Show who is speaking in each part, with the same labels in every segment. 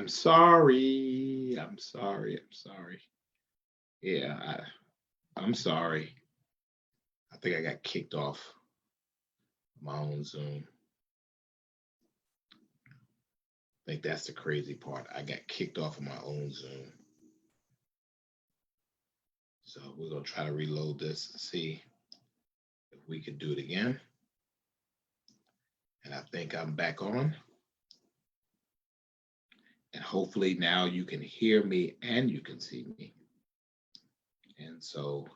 Speaker 1: I'm sorry. I'm sorry. I'm sorry. Yeah, I'm sorry. I think I got kicked off my own Zoom. I think that's the crazy part. I got kicked off of my own Zoom. So we're going to try to reload this and see if we can do it again. And I think I'm back on. And hopefully now you can hear me and you can see me. And so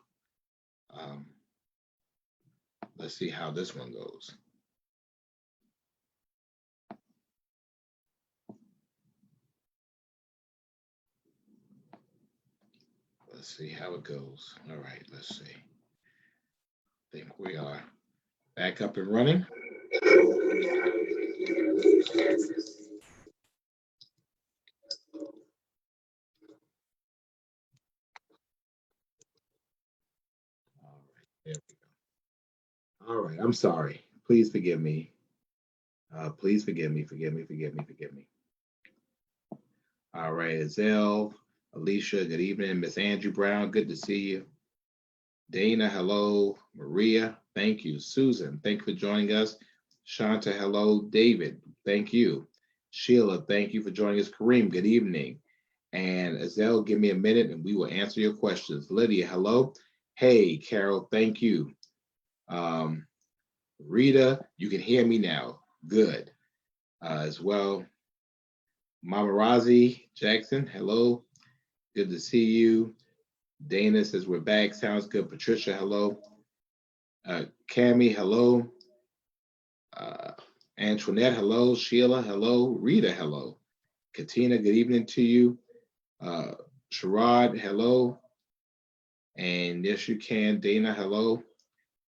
Speaker 1: let's see how this one goes. Let's see how it goes. All right, let's see. I think we are back up and running. All right, there we go. All right, I'm sorry. Please forgive me. Please forgive me, forgive me, forgive me, forgive me. All right, Azelle, Alicia, good evening. Miss Andrew Brown, good to see you. Dana, hello. Maria, thank you. Susan, thank you for joining us. Shanta, hello. David, thank you. Sheila, thank you for joining us. Kareem, good evening. And Azelle, give me a minute and we will answer your questions. Lydia, hello. Hey, Carol, thank you. Rita, you can hear me now. Good. As well. Mama Razi Jackson, hello. Good to see you. Dana says we're back. Sounds good. Patricia, hello. Cami, hello. Antoinette, hello. Sheila, hello. Rita, hello. Katina, good evening to you. Sherrod, hello. And yes, you can. Dana, hello.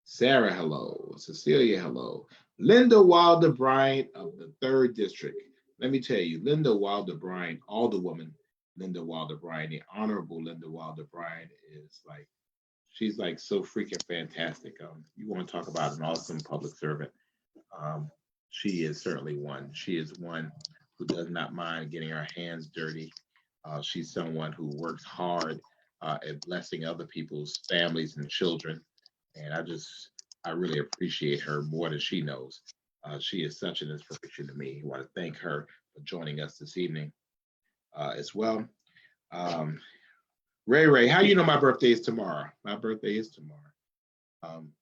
Speaker 1: Sarah, hello. Cecilia, hello. Linda Wilder Bryant of the 3rd District. Let me tell you, Linda Wilder Bryant, Alderwoman Linda Wilder Bryant, the Honorable Linda Wilder Bryant is like, she's like so freaking fantastic. You want to talk about an awesome public servant. She is certainly one. She is one who does not mind getting her hands dirty. She's someone who works hard at blessing other people's families and children. And I really appreciate her more than she knows. She is such an inspiration to me. I want to thank her for joining us this evening as well. Ray, how you know my birthday is tomorrow? My birthday is tomorrow.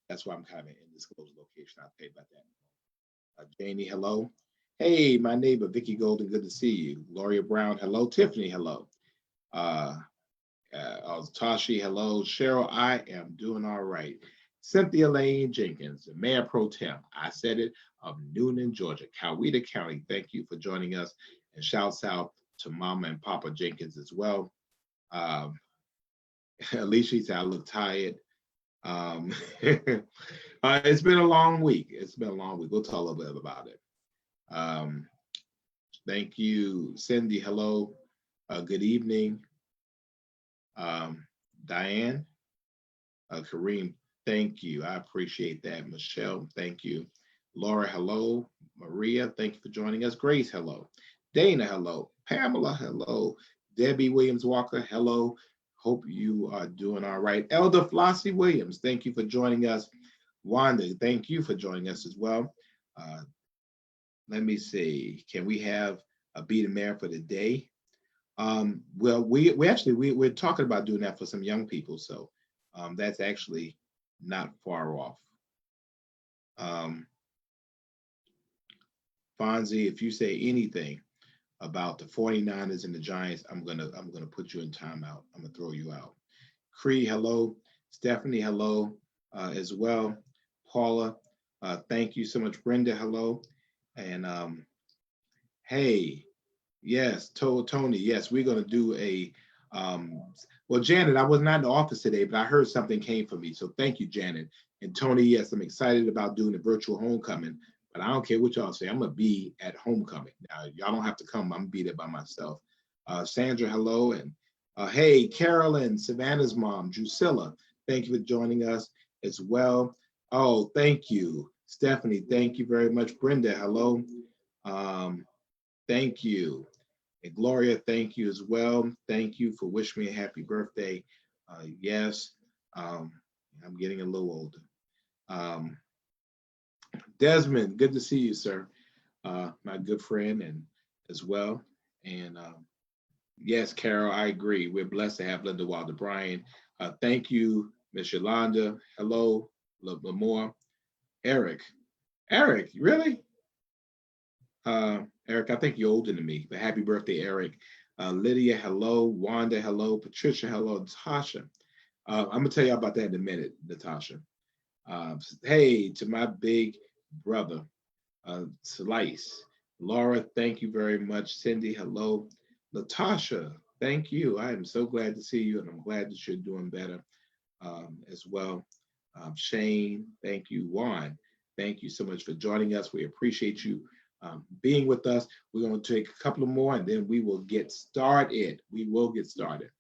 Speaker 1: That's why I'm kind of in this closed location. I'll tell you about that. Janie, hello. Hey, my neighbor, Vicky Golden, good to see you. Gloria Brown, hello. Tiffany, hello. Tashi, hello. Cheryl, I am doing all right. Cynthia Lane Jenkins, the Mayor Pro Tem, I said it, of Newnan, Georgia, Coweta County. Thank you for joining us. And shouts out to Mama and Papa Jenkins as well. Alicia said, I look tired. It's been a long week. It's been a long week. We'll talk a little bit about it. Thank you, Cindy. Hello. Good evening. Diane. Kareem, thank you. I appreciate that. Michelle, thank you. Laura, hello. Maria, thank you for joining us. Grace, hello. Dana, hello. Pamela, hello. Debbie Williams Walker, hello. Hope you are doing all right. Elder Flossie Williams, thank you for joining us. Wanda, thank you for joining us as well. Let me see. Can we have a Be the Mayor for the day? Well, we're talking about doing that for some young people, so that's actually not far off. Fonzie, if you say anything about the 49ers and the Giants, I'm gonna put you in timeout. I'm gonna throw you out. Cree, hello. Stephanie, hello as well. Paula, thank you so much. Brenda, hello. And hey, yes, Tony, yes, we're gonna do a well, Janet, I was not in the office today, but I heard something came for me. So thank you, Janet. And Tony, yes, I'm excited about doing the virtual homecoming, but I don't care what y'all say. I'm gonna be at homecoming. Now, y'all don't have to come. I'm gonna be there by myself. Sandra, hello. And hey, Carolyn, Savannah's mom, Drusilla, thank you for joining us as well. Oh, thank you. Stephanie, thank you very much. Brenda, hello. Thank you. And Gloria, thank you as well. Thank you for wishing me a happy birthday. Yes, um, I'm getting a little older. Um, Desmond, good to see you, sir. My good friend, and as well. And yes, Carol, I agree. We're blessed to have Linda Wilder Bryan. Thank you, Miss Yolanda. Hello, Lamore. Eric. Eric, really? Eric, I think you're older than me, but happy birthday, Eric. Lydia, hello. Wanda, hello. Patricia, hello. Natasha. I'm going to tell you about that in a minute, Natasha. Hey, to my big brother, Slice. Laura, thank you very much. Cindy, hello. Natasha, thank you. I am so glad to see you, and I'm glad that you're doing better as well. Shane, thank you. Juan, thank you so much for joining us. We appreciate you being with us. We're going to take a couple of more, and then we will get started. We will get started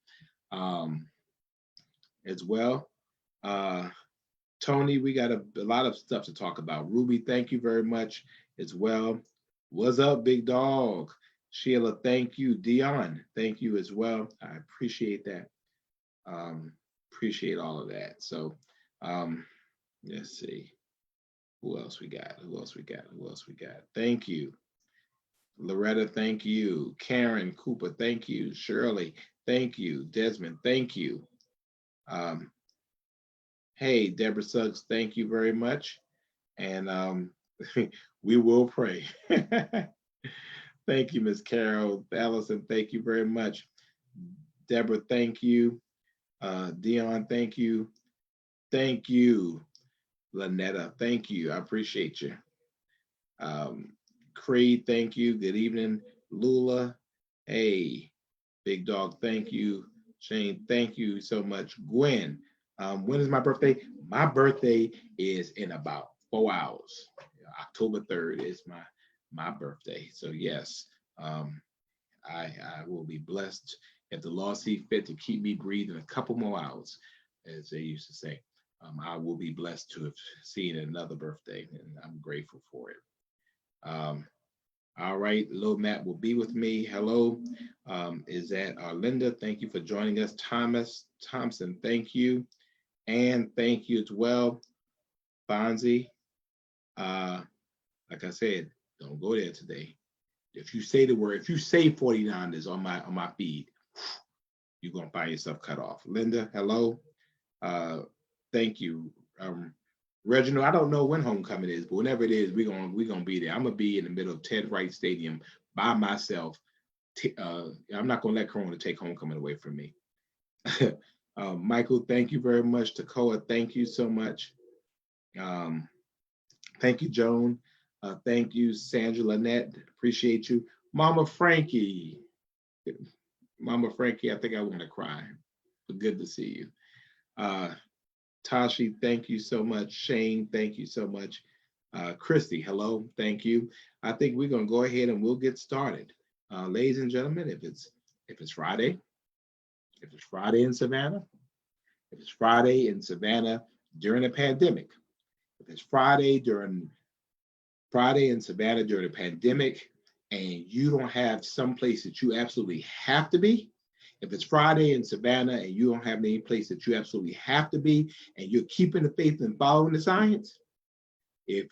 Speaker 1: as well. Tony, we got a lot of stuff to talk about. Ruby, thank you very much as well. What's up, big dog? Sheila, thank you. Dion, thank you as well. I appreciate that. Appreciate all of that. So let's see. Who else we got? Who else we got? Who else we got? Thank you. Loretta, thank you. Karen Cooper, thank you. Shirley, thank you. Desmond, thank you. Hey, Deborah Suggs, thank you very much. And we will pray. Thank you, Miss Carol. Allison, thank you very much. Deborah, thank you. Dion, thank you. Thank you. Lynetta, thank you. I appreciate you. Creed, thank you. Good evening. Lula, hey. Big Dog, thank you. Shane, thank you so much. Gwen, when is my birthday? My birthday is in about 4 hours. October 3rd is my birthday. So yes, I will be blessed if the Lord see fit to keep me breathing a couple more hours, as they used to say. I will be blessed to have seen another birthday, and I'm grateful for it. All right, Lil Matt will be with me. Hello, is that Linda? Thank you for joining us. Thomas Thompson, thank you. And thank you as well. Fonzie, like I said, don't go there today. If you say the word, if you say 49ers on my feed, you're gonna find yourself cut off. Linda, hello. Thank you. Reginald, I don't know when homecoming is, but whenever it is, we're gonna be there. I'm gonna be in the middle of Ted Wright Stadium by myself. I'm not gonna let Corona take homecoming away from me. Michael, thank you very much. Takoa, thank you so much. Thank you, Joan. Thank you, Sandra Lynette. Appreciate you. Mama Frankie. Mama Frankie, I think I want to cry. But good to see you. Tashi, thank you so much. Shane, thank you so much. Christy, hello, thank you. I think we're gonna go ahead and we'll get started. Ladies and gentlemen, if it's Friday in Savannah, if it's Friday in Savannah during a pandemic, if it's Friday in Savannah during a pandemic, and you don't have some place that you absolutely have to be, if it's Friday in Savannah and you don't have any place that you absolutely have to be, and you're keeping the faith and following the science, if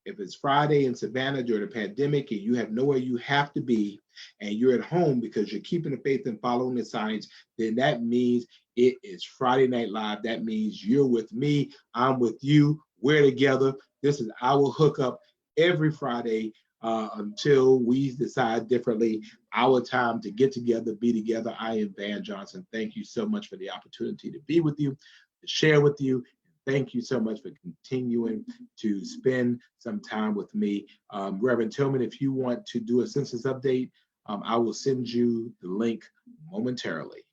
Speaker 1: it's Friday in Savannah during a pandemic and you have nowhere you have to be, and you're at home because you're keeping the faith and following the science, then that means it is Friday Night Live. That means you're with me, I'm with you, we're together. This is our hookup every Friday until we decide differently. Our time to get together, be together. I am Van Johnson. Thank you so much for the opportunity to be with you, to share with you. Thank you so much for continuing to spend some time with me. Reverend Tillman, if you want to do a census update, I will send you the link momentarily.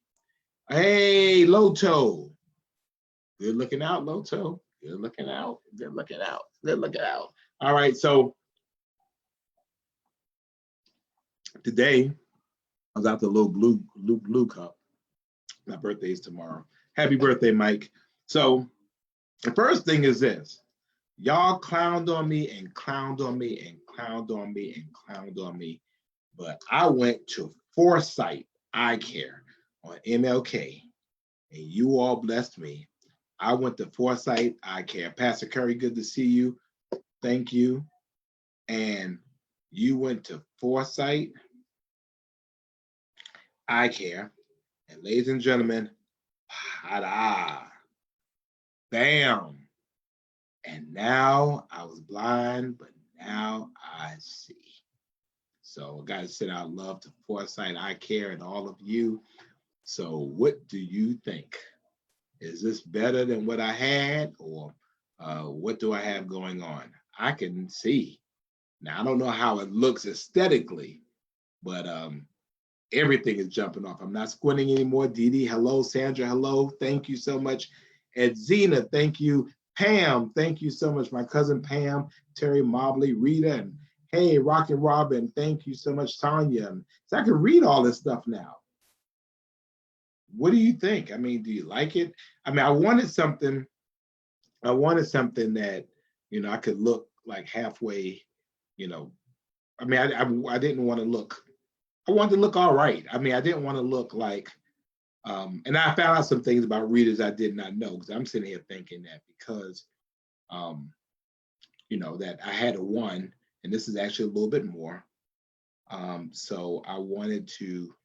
Speaker 1: Hey, Loto. Good looking out, Loto. Good looking out. Good looking out. Good looking out. All right, so today I was out the little blue cup. My birthday is tomorrow. Happy birthday, Mike. So the first thing is this. Y'all clowned on me and clowned on me and clowned on me and clowned on me but I went to Foresight Eye Care on MLK, and you all blessed me. I went to Foresight Eye Care. Pastor Curry, good to see you. Thank you. And you went to Foresight Eye Care. And ladies and gentlemen, bam. And now I was blind, but now I see. So, guys, said out love to Foresight Eye Care and all of you. So, what do you think? Is this better than what I had, or what do I have going on? I can see. Now, I don't know how it looks aesthetically, but everything is jumping off. I'm not squinting anymore. Dee Dee, hello. Sandra, hello. Thank you so much. Edzina, thank you. Pam, thank you so much. My cousin Pam, Terry Mobley, Rita, and hey, Rockin' Robin, thank you so much, Tanya. So I can read all this stuff now. What do you think? I mean, do you like it? I mean, I wanted something that, I could look like halfway, I mean, I didn't want to look, I wanted to look all right. I mean, I didn't want to look like, and I found out some things about readers I did not know, because I'm sitting here thinking that because, that I had a 1, and this is actually a little bit more. So I wanted to,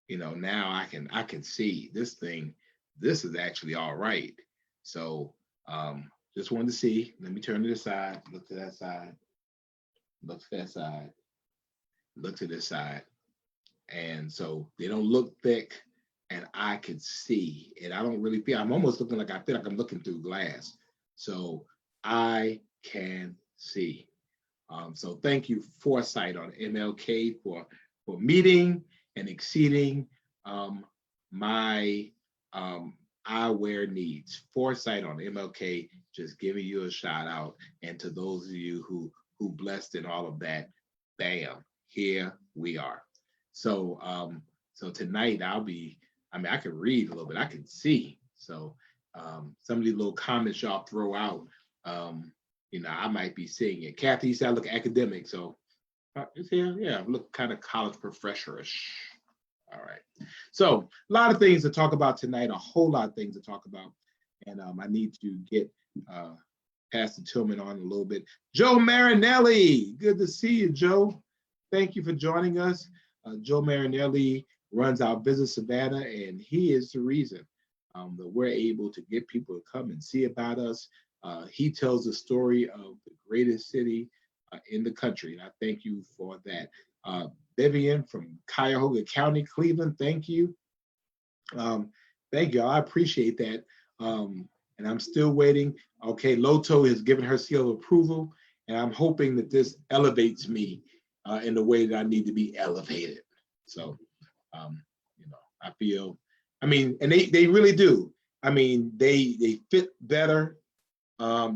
Speaker 1: now I can see this thing. This is actually all right. So just wanted to see. Let me turn to the side. Look to that side. Look to that side. Look to this side. And so they don't look thick, and I could see. And I don't really feel. I'm almost looking like I feel like I'm looking through glass. So I can see. So thank you, Foresight on MLK, for meeting and exceeding my eyewear needs. Foresight on MLK, just giving you a shout out, and to those of you who blessed in all of that, bam, here we are. So so tonight I can read a little bit, I can see. So some of these little comments y'all throw out, I might be seeing it. Kathy, you said I look academic, so yeah, I look kind of college professorish. All right. So a lot of things to talk about tonight, a whole lot of things to talk about. And I need to get Pastor Tillman on a little bit. Joe Marinelli, good to see you, Joe. Thank you for joining us. Joe Marinelli runs our Visit Savannah, and he is the reason that we're able to get people to come and see about us. He tells the story of the greatest city in the country, and I thank you for that. Vivian from Cuyahoga County, Cleveland, thank you. Thank you, I appreciate that. And I'm still waiting. Okay, Loto has given her seal of approval, and I'm hoping that this elevates me in the way that I need to be elevated. So, I feel, and they really do. They fit better. I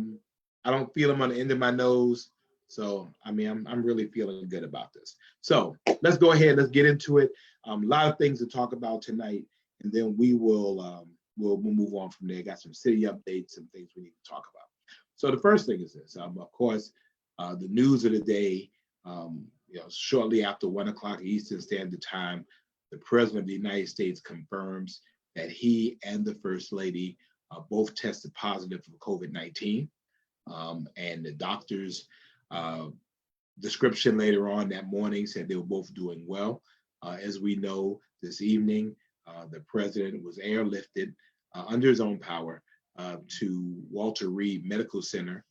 Speaker 1: don't feel them on the end of my nose. So, I'm really feeling good about this. So let's go ahead. Let's get into it. A lot of things to talk about tonight, and then we will we'll move on from there. Got some city updates, some things we need to talk about. So the first thing is this. Of course, the news of the day. Shortly after 1:00 Eastern Standard Time, the President of the United States confirms that he and the First Lady both tested positive for COVID-19. And the doctor's description later on that morning said they were both doing well. As we know, this evening, the president was airlifted under his own power to Walter Reed Medical Center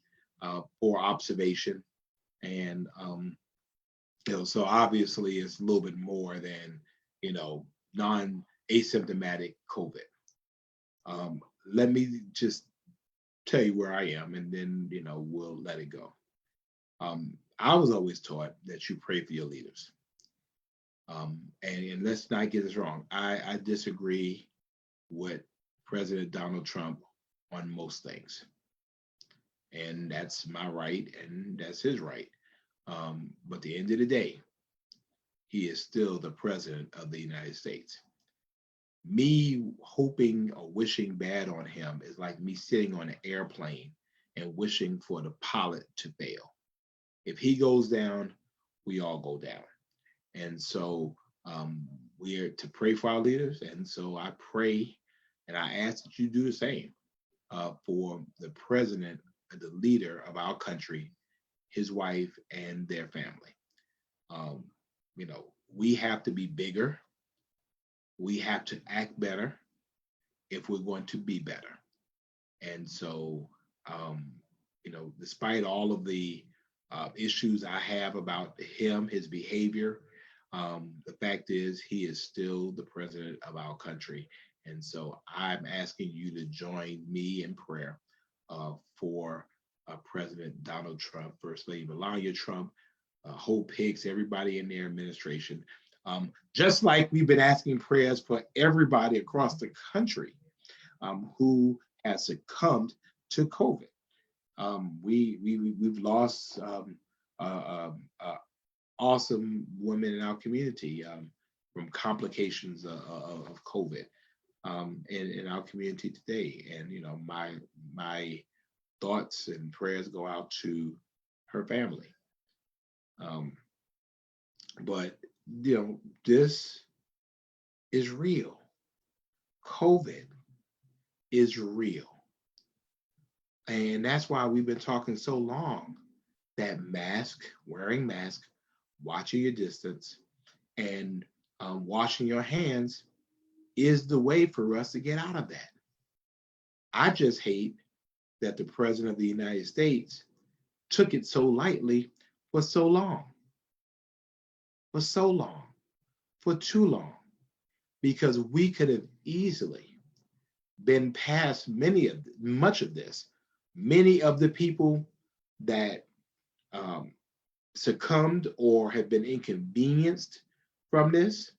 Speaker 1: for observation. And, so obviously it's a little bit more than, non-asymptomatic COVID. Let me just tell you where I am, and then, we'll let it go. I was always taught that you pray for your leaders. And let's not get this wrong. I disagree with President Donald Trump on most things. And that's my right, and that's his right. But at the end of the day, he is still the president of the United States. Me hoping or wishing bad on him is like me sitting on an airplane and wishing for the pilot to fail. If he goes down, we all go down. And so we are to pray for our leaders. And so I pray and I ask that you do the same for the president, the leader of our country, his wife, and their family. Um, we have to be bigger. We have to act better if we're going to be better. And so, um, despite all of the issues I have about him, his behavior, the fact is he is still the president of our country. And so I'm asking you to join me in prayer for President Donald Trump, First Lady Melania Trump, Hope Hicks, everybody in their administration. Just like we've been asking prayers for everybody across the country who has succumbed to COVID. We've lost awesome women in our community from complications of COVID in our community today. And my thoughts and prayers go out to her family. But this is real. COVID is real. And that's why we've been talking so long that wearing mask, watching your distance, and washing your hands is the way for us to get out of that. I just hate that the president of the United States took it so lightly for so long, for too long, because we could have easily been past much of this. Many of the people that succumbed or have been inconvenienced from this,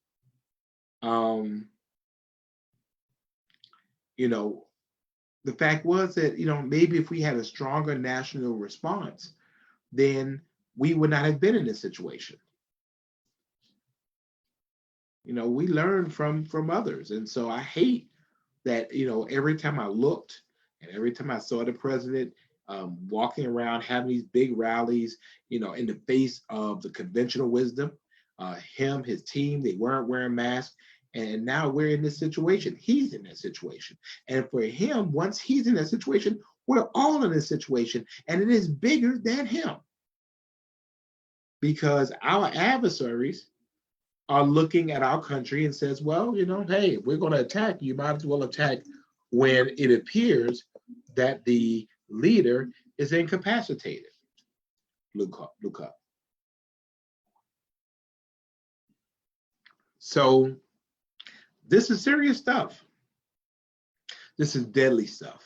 Speaker 1: the fact was that, maybe if we had a stronger national response, then we would not have been in this situation. We learn from others. And so I hate that, every time I looked and every time I saw the president walking around having these big rallies, in the face of the conventional wisdom, him, his team, they weren't wearing masks. And now we're in this situation. He's in that situation. And for him, once he's in that situation, we're all in this situation. And it is bigger than him. Because our adversaries are looking at our country and says, well, hey, if we're going to attack, you might as well attack when it appears that the leader is incapacitated. Look up. So this is serious stuff. This is deadly stuff.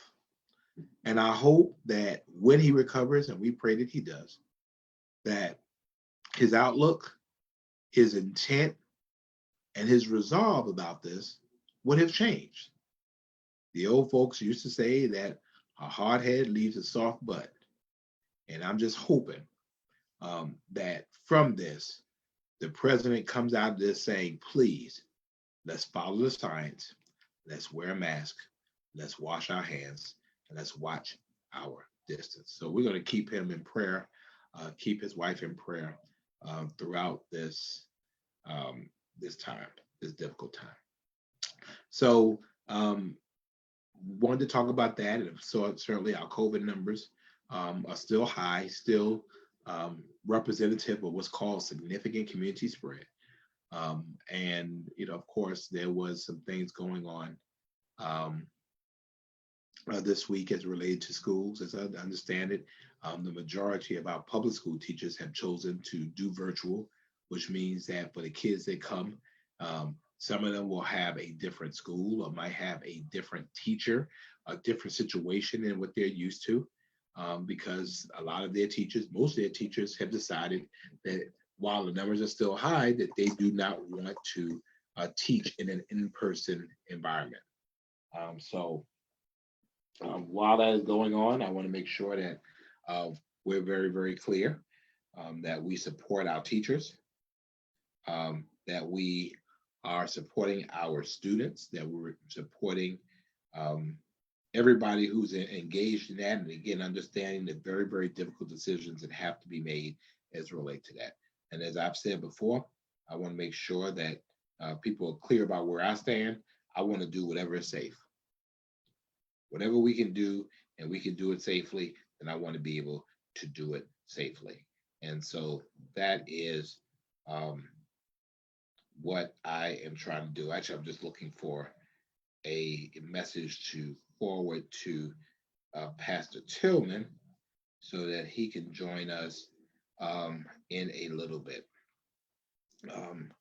Speaker 1: And I hope that when he recovers, and we pray that he does, that his outlook, his intent, and his resolve about this would have changed. The old folks used to say that a hard head leaves a soft butt. And I'm just hoping that from this, the president comes out of this saying, please, let's follow the science. Let's wear a mask. Let's wash our hands. And let's watch our distance. So we're going to keep him in prayer, keep his wife in prayer throughout this time, this difficult time. So wanted to talk about that. And so certainly our COVID numbers are still high, still representative of what's called significant community spread. And, of course, there was some things going on this week as related to schools. As I understand it, the majority of our public school teachers have chosen to do virtual, which means that for the kids that come, some of them will have a different school or might have a different teacher, a different situation than what they're used to, because a lot of their teachers, most of their teachers have decided that while the numbers are still high, that they do not want to teach in an in-person environment. So while that is going on, I want to make sure that we're very, very clear that we support our teachers, that we are supporting our students, that we're supporting everybody who's engaged in that, and again, understanding the very, very difficult decisions that have to be made as relate to that. And as I've said before, I want to make sure that people are clear about where I stand. I want to do whatever is safe. Whatever we can do and we can do it safely, then I want to be able to do it safely. And so that is um, what I am trying to do. Actually, I'm just looking for a message to forward to Pastor Tillman so that he can join us in a little bit. Um,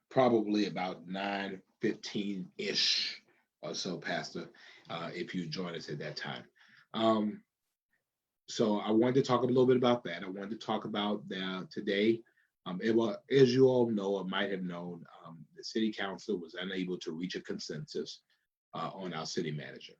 Speaker 1: Probably about 9:15 ish or so, Pastor, if you join us at that time. Um, so I wanted to talk a little bit about that. I wanted to talk about today. As you all know or might have known, the city council was unable to reach a consensus on our city manager.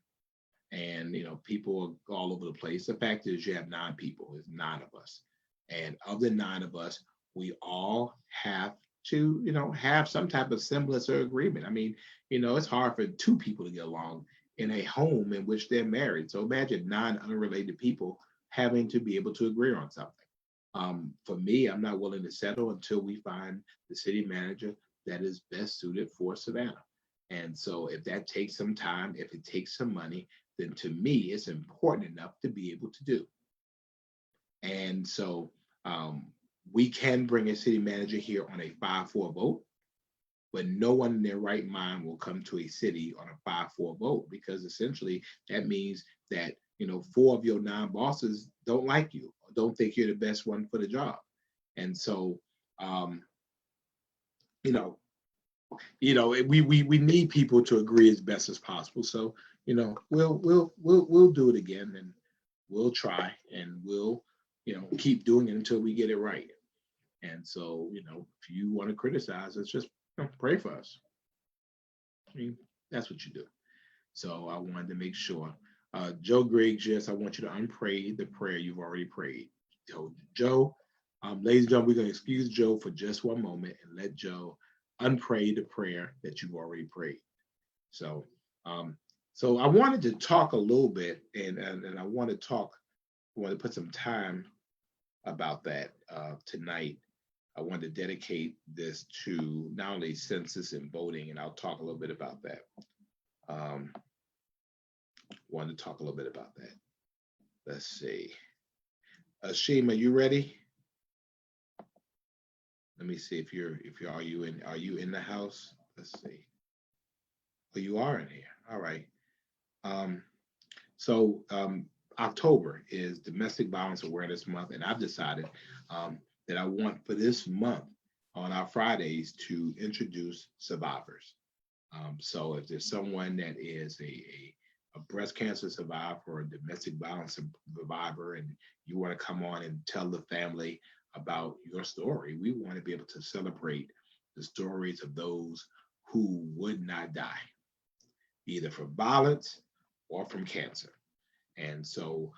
Speaker 1: And people are all over the place. The fact is, you have 9 people. There's 9 of us, and of the 9 of us, we all have to, have some type of semblance or agreement. I mean, it's hard for 2 people to get along in a home in which they're married. So imagine 9 unrelated people having to be able to agree on something. For me, I'm not willing to settle until we find the city manager that is best suited for Savannah. And so, if that takes some time, if it takes some money, then to me, it's important enough to be able to do. And so, we can bring a city manager here on a 5-4 vote, but no one in their right mind will come to a city on a 5-4 vote because essentially that means that 4 of your 9 bosses don't like you or don't think you're the best one for the job. And so, um, you know, we need people to agree as best as possible. So, we'll do it again, and we'll try, and we'll keep doing it until we get it right. And so, if you want to criticize us, just pray for us. I mean, that's what you do. So I wanted to make sure. Joe Griggs, yes, I want you to unpray the prayer you've already prayed. So, Joe, ladies and gentlemen, we're going to excuse Joe for just one moment and let Joe unpray the prayer that you've already prayed. So, so I wanted to talk a little bit, and I want to put some time about that tonight. I want to dedicate this to not only census and voting, and I'll talk a little bit about that. Wanted to talk a little bit about that. Let's see. Shima, you ready? Let me see if are you in the house? Let's see. Oh, you are in here. All right. So October is Domestic Violence Awareness Month, and I've decided that I want for this month on our Fridays to introduce survivors. So if there's someone that is a breast cancer survivor or a domestic violence survivor, and you want to come on and tell the family about your story, we want to be able to celebrate the stories of those who would not die, either from violence or from cancer. And so,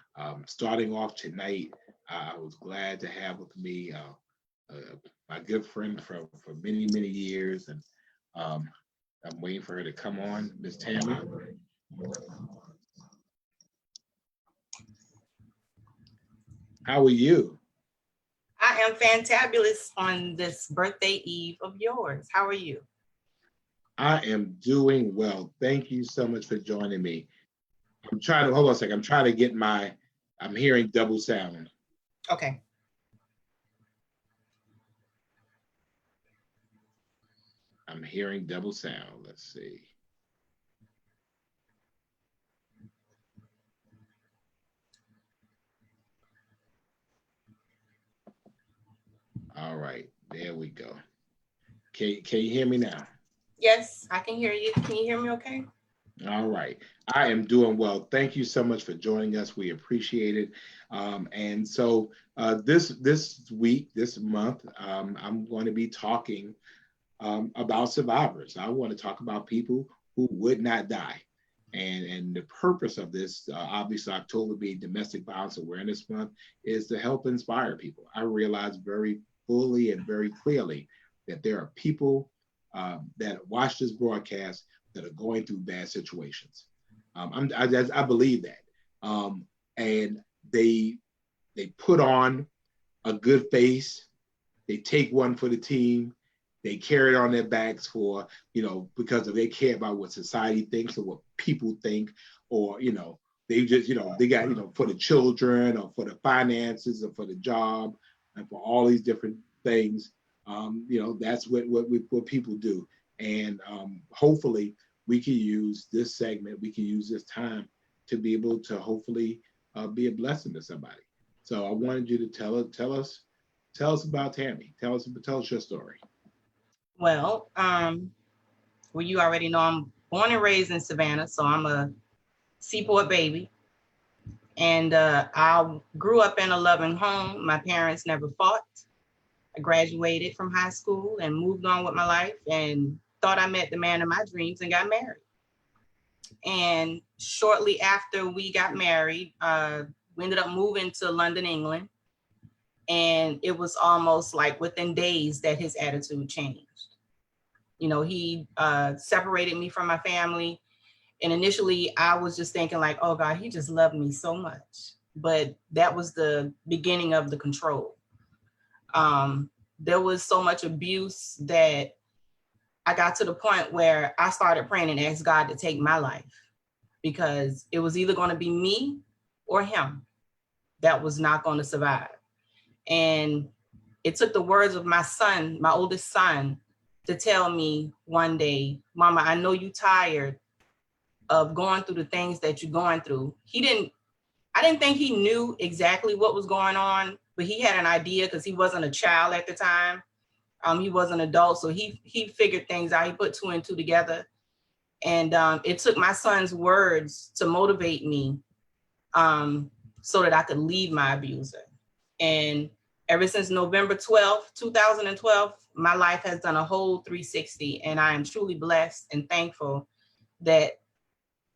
Speaker 1: starting off tonight, I was glad to have with me my good friend for many, many years. And I'm waiting for her to come on, Miss Tammy. How are you?
Speaker 2: I am fantabulous on this birthday eve of yours. How are you?
Speaker 1: I am doing well. Thank you so much for joining me. I'm trying to hold on a second. I'm trying to get I'm hearing double sound.
Speaker 2: Okay.
Speaker 1: I'm hearing double sound. Let's see. All right, there we go. Can you hear me now?
Speaker 2: Yes, I can hear you. Can you hear me okay?
Speaker 1: All right. I am doing well. Thank you so much for joining us. We appreciate it. And so this week, this month, I'm going to be talking about survivors. I want to talk about people who would not die. And the purpose of this, obviously, October being Domestic Violence Awareness Month, is to help inspire people. I realize very fully and very clearly that there are people that watch this broadcast that are going through bad situations. I believe that, and they put on a good face. They take one for the team, they carry it on their backs for, because they care about what society thinks or what people think, or, they just, they got, for the children or for the finances or for the job and for all these different things. That's what people do. And hopefully we can use this segment, we can use this time to be able to hopefully be a blessing to somebody. So I wanted you to tell us about Tammy. Tell us your story.
Speaker 2: Well, you already know I'm born and raised in Savannah, so I'm a Seaport baby. And I grew up in a loving home. My parents never fought. I graduated from high school and moved on with my life and thought I met the man of my dreams and got married. And shortly after we got married, we ended up moving to London, England. And it was almost like within days that his attitude changed. He separated me from my family. And initially I was just thinking like, oh God, he just loved me so much. But that was the beginning of the control. There was so much abuse that I got to the point where I started praying and asked God to take my life, because it was either going to be me or him that was not going to survive. And it took the words of my son, my oldest son, to tell me one day, Mama, I know you're tired of going through the things that you're going through. I didn't think he knew exactly what was going on, but he had an idea because he wasn't a child at the time. He was an adult, so he figured things out. He put two and two together. And it took my son's words to motivate me so that I could leave my abuser. And ever since November 12th, 2012, my life has done a whole 360. And I am truly blessed and thankful that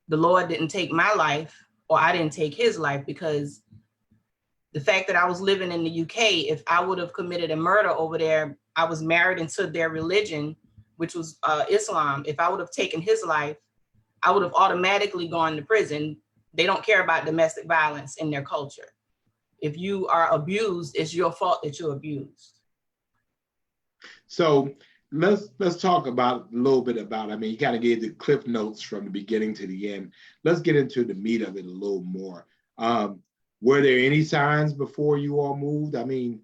Speaker 2: the Lord didn't take my life, or I didn't take his life, because the fact that I was living in the UK, if I would have committed a murder over there, I was married into their religion, which was Islam. If I would have taken his life, I would have automatically gone to prison. They don't care about domestic violence in their culture. If you are abused, it's your fault that you're abused.
Speaker 1: So let's talk about a little bit about, you kind of gave the cliff notes from the beginning to the end. Let's get into the meat of it a little more. Were there any signs before you all moved? In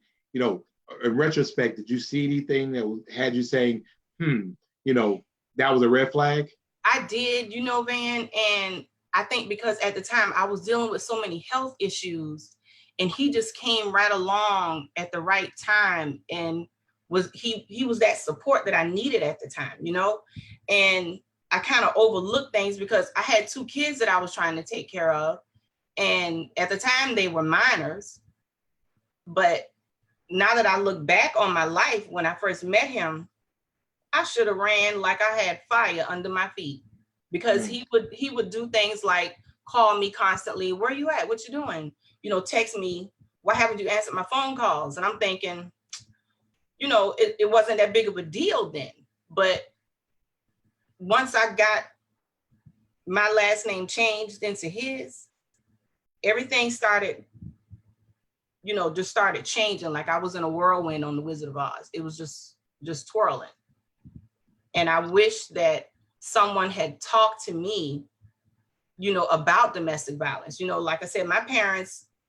Speaker 1: retrospect, did you see anything that had you saying, that was a red flag?
Speaker 2: I did, Van, and I think because at the time I was dealing with so many health issues, and he just came right along at the right time, and he was that support that I needed at the time, and I kind of overlooked things because I had two kids that I was trying to take care of. And at the time they were minors. But now that I look back on my life, when I first met him, I should have ran like I had fire under my feet, because he would do things like call me constantly. Where you at? What you doing? Text me. Why haven't you answered my phone calls? And I'm thinking, it wasn't that big of a deal then. But once I got my last name changed into his, everything started, just started changing. Like I was in a whirlwind on The Wizard of Oz. It was just twirling. And I wish that someone had talked to me, about domestic violence. Like I said,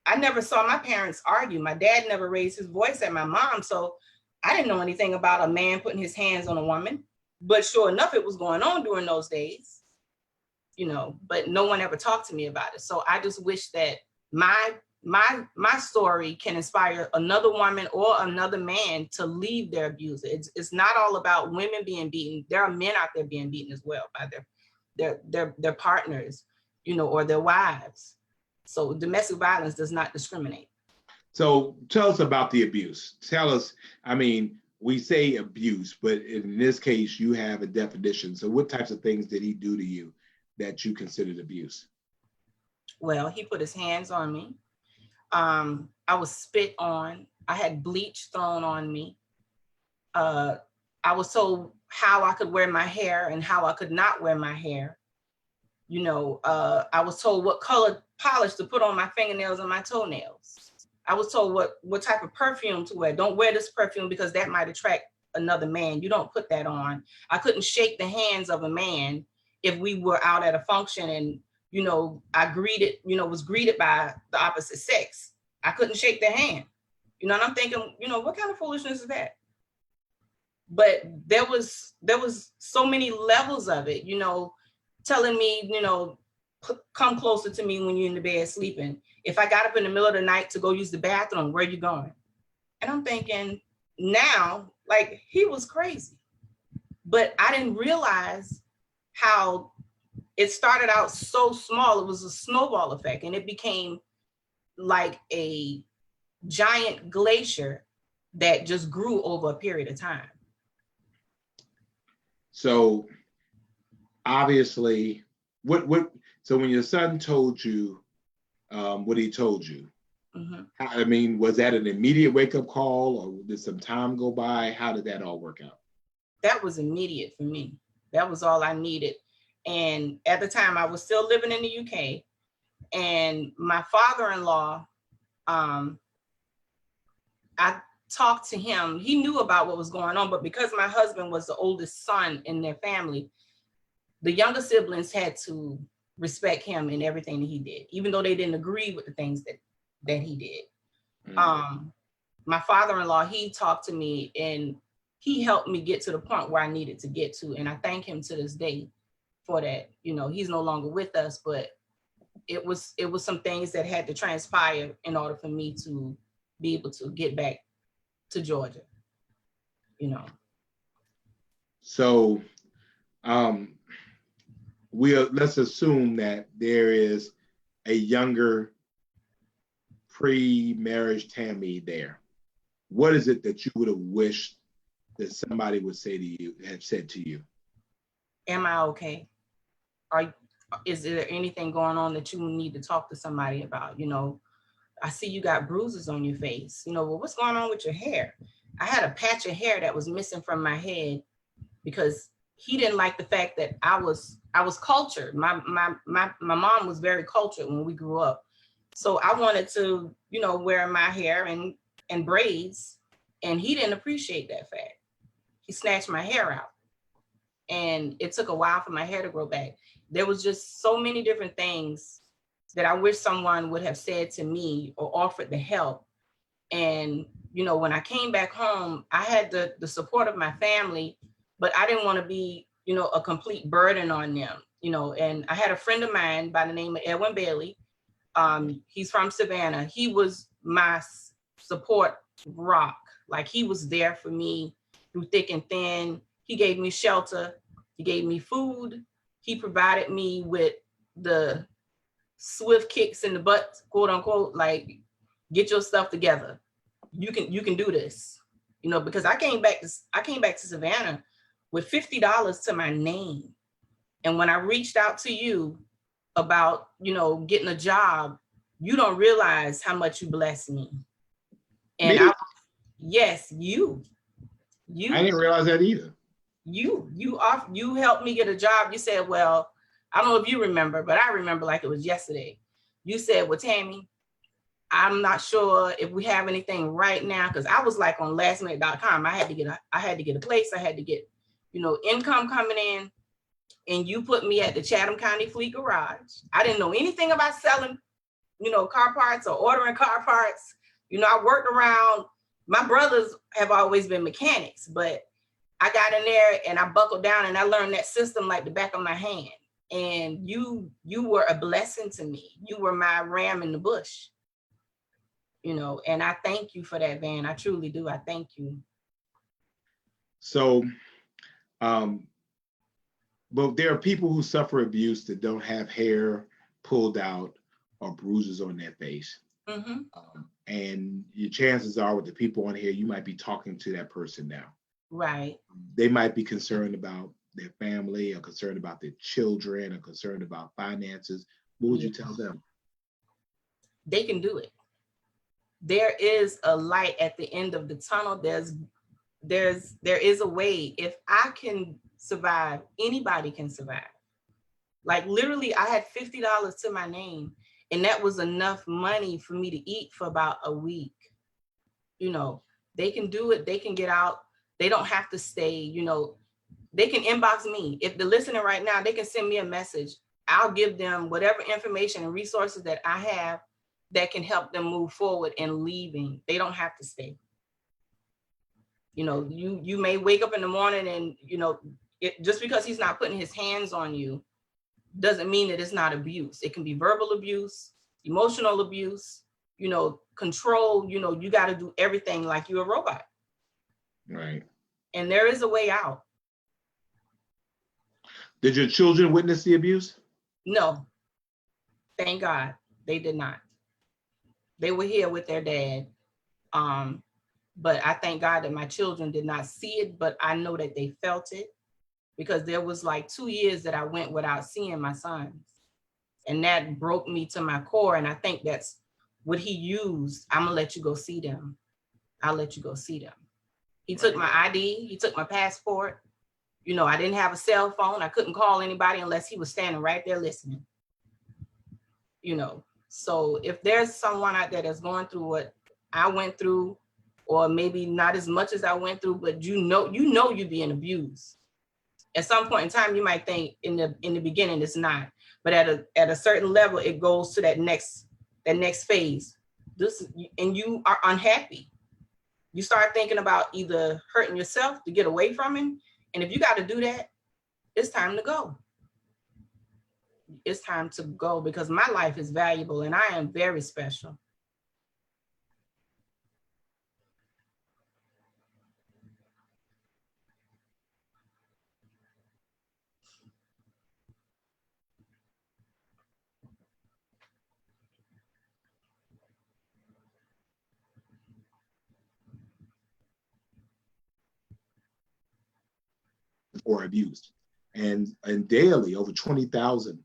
Speaker 2: I never saw my parents argue. My dad never raised his voice at my mom. So I didn't know anything about a man putting his hands on a woman. But sure enough, it was going on during those days. But no one ever talked to me about it. So I just wish that my story can inspire another woman or another man to leave their abuser. It's not all about women being beaten. There are men out there being beaten as well by their partners, or their wives. So domestic violence does not discriminate.
Speaker 1: So tell us about the abuse. Tell us, we say abuse, but in this case, you have a definition. So what types of things did he do to you that you considered abuse?
Speaker 2: Well, he put his hands on me. I was spit on. I had bleach thrown on me. I was told how I could wear my hair and how I could not wear my hair. I was told what color polish to put on my fingernails and my toenails. I was told what type of perfume to wear. Don't wear this perfume because that might attract another man. You don't put that on. I couldn't shake the hands of a man if we were out at a function and, you know, I greeted, you know, was greeted by the opposite sex. I couldn't shake their hand. You know, and I'm thinking, you know, what kind of foolishness is that? But there was so many levels of it, you know, telling me, you know, come closer to me when you're in the bed sleeping. If I got up in the middle of the night to go use the bathroom, where are you going? And I'm thinking now, like, he was crazy. But I didn't realize how it started out so small. It was a snowball effect, and it became like a giant glacier that just grew over a period of time.
Speaker 1: So obviously, so when your son told you what he told you,
Speaker 2: Mm-hmm.
Speaker 1: I mean, was that an immediate wake-up call, or did some time go by? How did that all work out?
Speaker 2: That was immediate for me. That was all I needed. And at the time, I was still living in the UK, and my father-in-law, I talked to him. He knew about what was going on, but because my husband was the oldest son in their family, the younger siblings had to respect him in everything that he did, even though they didn't agree with the things that he did. Mm-hmm. My father-in-law, he talked to me and he helped me get to the point where I needed to get to. And I thank him to this day for that. You know, he's no longer with us, but it was some things that had to transpire in order for me to be able to get back to Georgia, you know.
Speaker 1: So let's assume that there is a younger pre-marriage Tammy there. What is it that you would have wished that somebody would say to you, have said to you?
Speaker 2: Am I okay? Is there anything going on that you need to talk to somebody about? You know, I see you got bruises on your face. You know, well, what's going on with your hair? I had a patch of hair that was missing from my head because he didn't like the fact that I was cultured. My mom was very cultured when we grew up. So I wanted to, you know, wear my hair and braids, and he didn't appreciate that fact. He snatched my hair out, and it took a while for my hair to grow back. There was just so many different things that I wish someone would have said to me or offered the help. And, you know, when I came back home, I had the support of my family, but I didn't want to be, you know, a complete burden on them, you know. And I had a friend of mine by the name of Edwin Bailey. He's from Savannah. He was my support rock. Like, he was there for me through thick and thin. He gave me shelter. He gave me food. He provided me with the swift kicks in the butt, quote unquote, like, get your stuff together. You can do this, you know, because I came back to Savannah with $50 to my name. And when I reached out to you about, you know, getting a job, you don't realize how much you blessed me. And
Speaker 1: me?
Speaker 2: Yes, you.
Speaker 1: I didn't realize that either.
Speaker 2: You helped me get a job. You said, well, I don't know if you remember, but I remember like it was yesterday. You said, well, Tammy, I'm not sure if we have anything right now, because I was like on lastminute.com. I had to get a place. I had to get, you know, income coming in. And you put me at the Chatham County Fleet Garage. I didn't know anything about selling, you know, car parts or ordering car parts. You know, I worked around, my brothers have always been mechanics, but I got in there and I buckled down and I learned that system like the back of my hand. And you were a blessing to me. You were my ram in the bush, you know, and I thank you for that, Van. I truly do. I thank you.
Speaker 1: So, but there are people who suffer abuse that don't have hair pulled out or bruises on their face. Mm-hmm. And your chances are with the people on here, you might be talking to that person now.
Speaker 2: Right.
Speaker 1: They might be concerned about their family or concerned about their children or concerned about finances. What would you tell them?
Speaker 2: They can do it. There is a light at the end of the tunnel. There is a way. If I can survive, anybody can survive. Like, literally, I had $50 to my name, and that was enough money for me to eat for about a week. You know, they can do it. They can get out. They don't have to stay, you know, they can inbox me. If they're listening right now, they can send me a message. I'll give them whatever information and resources that I have that can help them move forward in leaving. They don't have to stay. You know, you may wake up in the morning and, you know, just because he's not putting his hands on you doesn't mean that it's not abuse. It can be verbal abuse, emotional abuse, you know, control. You know, you got to do everything like you're a robot.
Speaker 1: Right.
Speaker 2: And there is a way out.
Speaker 1: Did your children witness the abuse?
Speaker 2: No, thank God they did not. They were here with their dad. But I thank God that my children did not see it, but I know that they felt it, because there was like 2 years that I went without seeing my sons. And that broke me to my core. And I think that's what he used. I'm gonna let you go see them. I'll let you go see them. He took my ID, he took my passport. You know, I didn't have a cell phone. I couldn't call anybody unless he was standing right there listening. You know, so if there's someone out there that's going through what I went through, or maybe not as much as I went through, but you know you're being abused. At some point in time, you might think in the beginning it's not, but at a certain level, it goes to that next phase. And you are unhappy. You start thinking about either hurting yourself to get away from him, and if you got to do that, it's time to go. It's time to go, because my life is valuable and I am very special.
Speaker 1: Or abused. And daily, over 20,000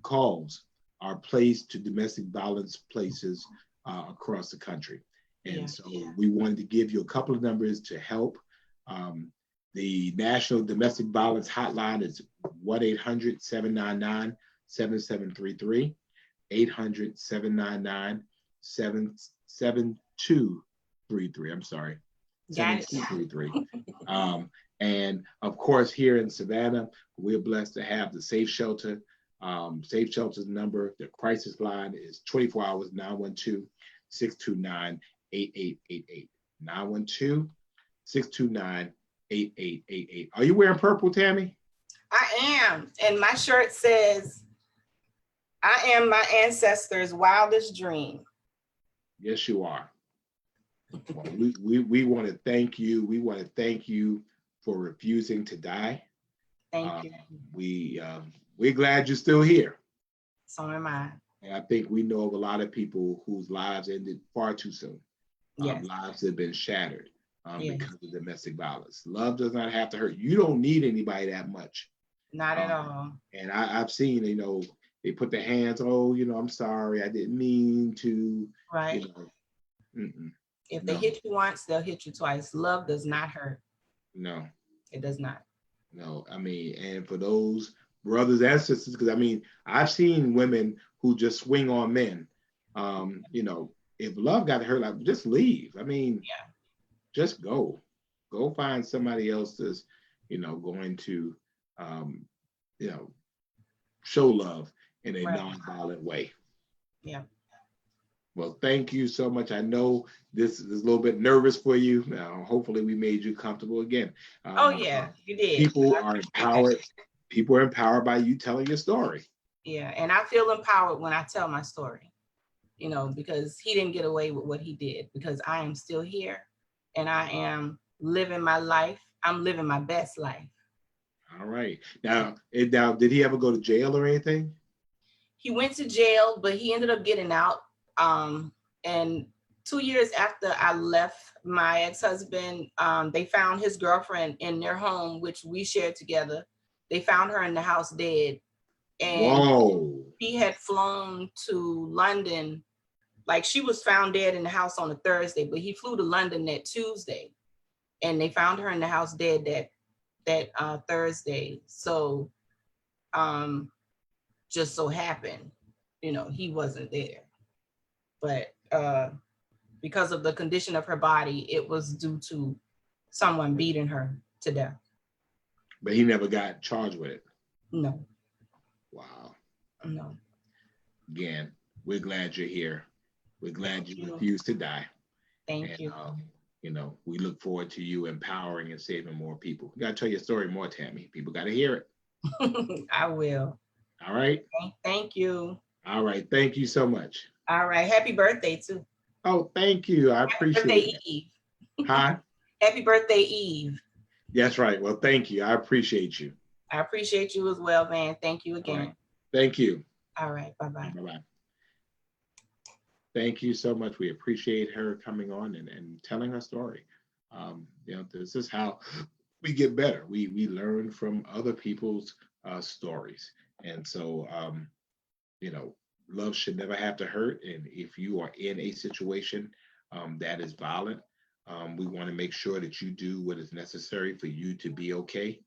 Speaker 1: calls are placed to domestic violence places across the country. And so we wanted to give you a couple of numbers to help. The National Domestic Violence Hotline is 1-800-799-7733, 800-799-7233. I'm sorry, 7233. And of course, here in Savannah, we're blessed to have the Safe Shelter. Safe Shelter's number, the crisis line is 24 hours, 912-629-8888. 912-629-8888. Are you wearing purple, Tammy?
Speaker 2: I am. And my shirt says, I am my ancestors' wildest dream.
Speaker 1: Yes, you are. Well, we want to thank you. We want to thank you for refusing to die.
Speaker 2: Thank you.
Speaker 1: We're glad you're still here.
Speaker 2: So am I.
Speaker 1: And I think we know of a lot of people whose lives ended far too soon.
Speaker 2: Yes.
Speaker 1: Lives have been shattered
Speaker 2: Yes.
Speaker 1: because of domestic violence. Love does not have to hurt. You don't need anybody that much.
Speaker 2: Not at all.
Speaker 1: And I've seen, you know, they put their hands, oh, you know, I'm sorry, I didn't mean to.
Speaker 2: Right.
Speaker 1: You know,
Speaker 2: if they hit you once, they'll hit you twice. Love does not hurt.
Speaker 1: No.
Speaker 2: It does not.
Speaker 1: No, I mean, and for those brothers and sisters, because I mean, I've seen women who just swing on men. You know, if love got hurt, like, just leave. I mean, just go find somebody else that's, you know, going to, you know, show love in a non-violent way.
Speaker 2: Yeah.
Speaker 1: Well, thank you so much. I know this is a little bit nervous for you. Hopefully we made you comfortable again.
Speaker 2: Oh yeah, you did.
Speaker 1: People are empowered. People are empowered by you telling your story.
Speaker 2: Yeah, and I feel empowered when I tell my story, you know, because he didn't get away with what he did, because I am still here and I am living my life. I'm living my best life.
Speaker 1: All right. Now, did he ever go to jail or anything?
Speaker 2: He went to jail, but he ended up getting out. And 2 years after I left my ex-husband, they found his girlfriend in their home, which we shared together. They found her in the house dead. And he had flown to London. Like, she was found dead in the house on a Thursday, but he flew to London that Tuesday, and they found her in the house dead that Thursday. So just so happened, you know, he wasn't there. But because of the condition of her body, it was due to someone beating her to death.
Speaker 1: But he never got charged with it.
Speaker 2: No.
Speaker 1: Wow.
Speaker 2: No.
Speaker 1: Again, we're glad you're here. We're glad
Speaker 2: Thank
Speaker 1: you
Speaker 2: you.
Speaker 1: refused to die.
Speaker 2: Thank
Speaker 1: And,
Speaker 2: you.
Speaker 1: we look forward to you empowering and saving more people. You got to tell your story more, Tammy. People got to hear it.
Speaker 2: I will.
Speaker 1: All right.
Speaker 2: Thank you.
Speaker 1: All right. Thank you so much.
Speaker 2: All right. Happy birthday too.
Speaker 1: Oh, thank you. I appreciate it.
Speaker 2: Eve.
Speaker 1: Huh?
Speaker 2: Happy birthday, Eve.
Speaker 1: That's right. Well, thank you. I appreciate you.
Speaker 2: I appreciate you as well, Van. Thank you again.
Speaker 1: Right. Thank you.
Speaker 2: All right. Bye-bye.
Speaker 1: Bye-bye. Thank you so much. We appreciate her coming on and telling her story. This is how we get better. We learn from other people's stories. And so, love should never have to hurt. And if you are in a situation that is violent, we want to make sure that you do what is necessary for you to be okay.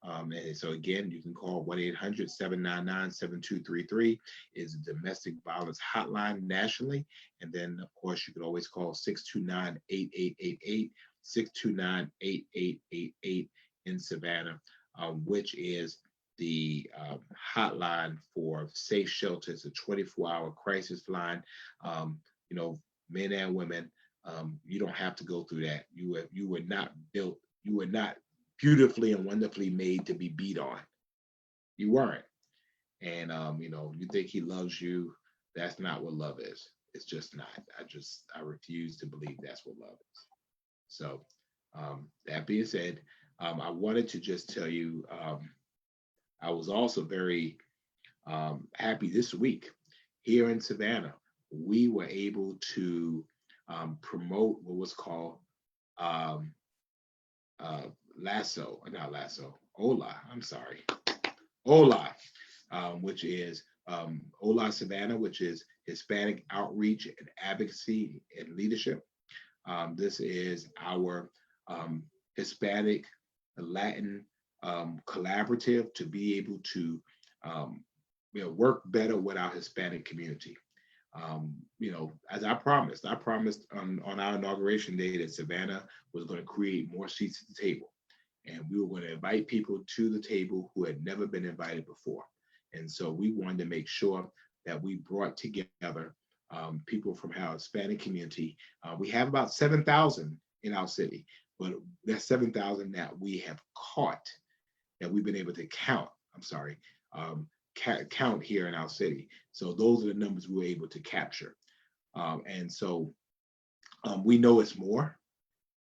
Speaker 1: And so again, you can call 1-800-799-7233 is a domestic violence hotline nationally. And then of course you can always call 629-8888, 629-8888 in Savannah, which is the hotline for Safe Shelters, a 24-hour crisis line. Men and women, you don't have to go through that. You were not beautifully and wonderfully made to be beat on. You weren't. And you think he loves you. That's not what love is. It's just not. I refuse to believe that's what love is. So that being said, I wanted to just tell you, I was also very happy this week here in Savannah. We were able to promote what was called Ola, which is Ola Savannah, which is Hispanic Outreach and Advocacy and Leadership. This is our Hispanic Latin collaborative to be able to work better with our Hispanic community. As I promised on our inauguration day that Savannah was going to create more seats at the table. And we were going to invite people to the table who had never been invited before. And so we wanted to make sure that we brought together people from our Hispanic community. We have about 7,000 in our city, but that's 7,000 that we have caught, that we've been able to count here in our city. So those are the numbers we were able to capture. And so we know it's more.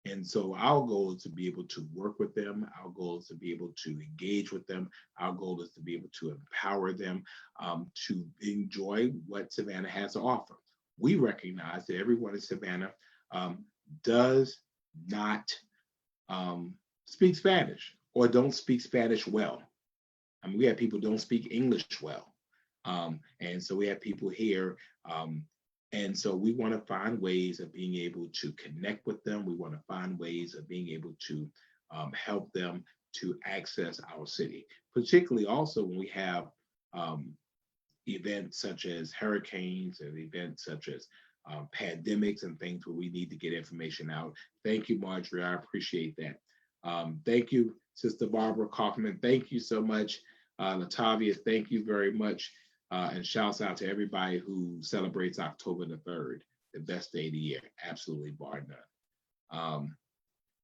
Speaker 1: And so our goal is to be able to work with them. Our goal is to be able to engage with them. Our goal is to be able to empower them to enjoy what Savannah has to offer. We recognize that everyone in Savannah does not speak Spanish or don't speak Spanish well. I mean, we have people who don't speak English well. And so we have people here. And so we want to find ways of being able to connect with them. We want to find ways of being able to help them to access our city, particularly also when we have events such as hurricanes and events such as pandemics and things where we need to get information out. Thank you, Marjorie. I appreciate that. Thank you, Sister Barbara Kaufman. Thank you so much. Latavia, thank you very much. And shouts out to everybody who celebrates October the 3rd, the best day of the year, absolutely bar none.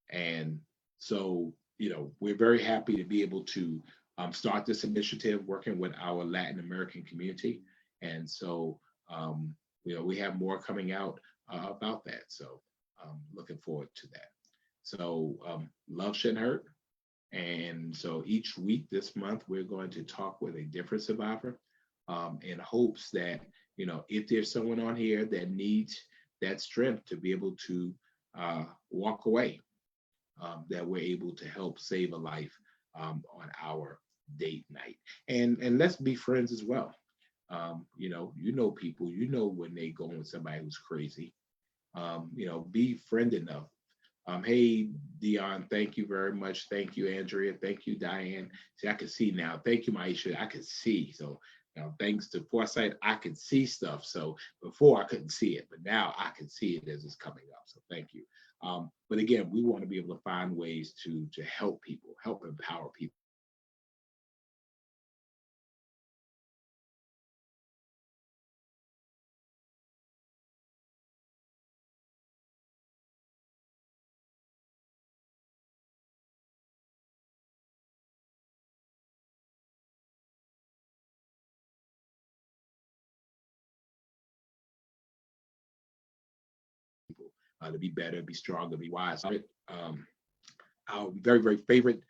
Speaker 1: And so, we're very happy to be able to start this initiative working with our Latin American community. And so, we have more coming out about that. So looking forward to that. So love shouldn't hurt. And so each week this month, we're going to talk with a different survivor in hopes that, if there's someone on here that needs that strength to be able to walk away, that we're able to help save a life on our date night. And let's be friends as well. People, when they go with somebody who's crazy, be friend enough. Hey, Dion, thank you very much. Thank you, Andrea. Thank you, Diane. See, I can see now. Thank you, Maisha. I can see. So thanks to Foresight, I can see stuff. So before I couldn't see it, but now I can see it as it's coming up. So thank you. But again, we want to be able to find ways to help people, help empower people. To be better, be stronger, be wise. Our very, very favorite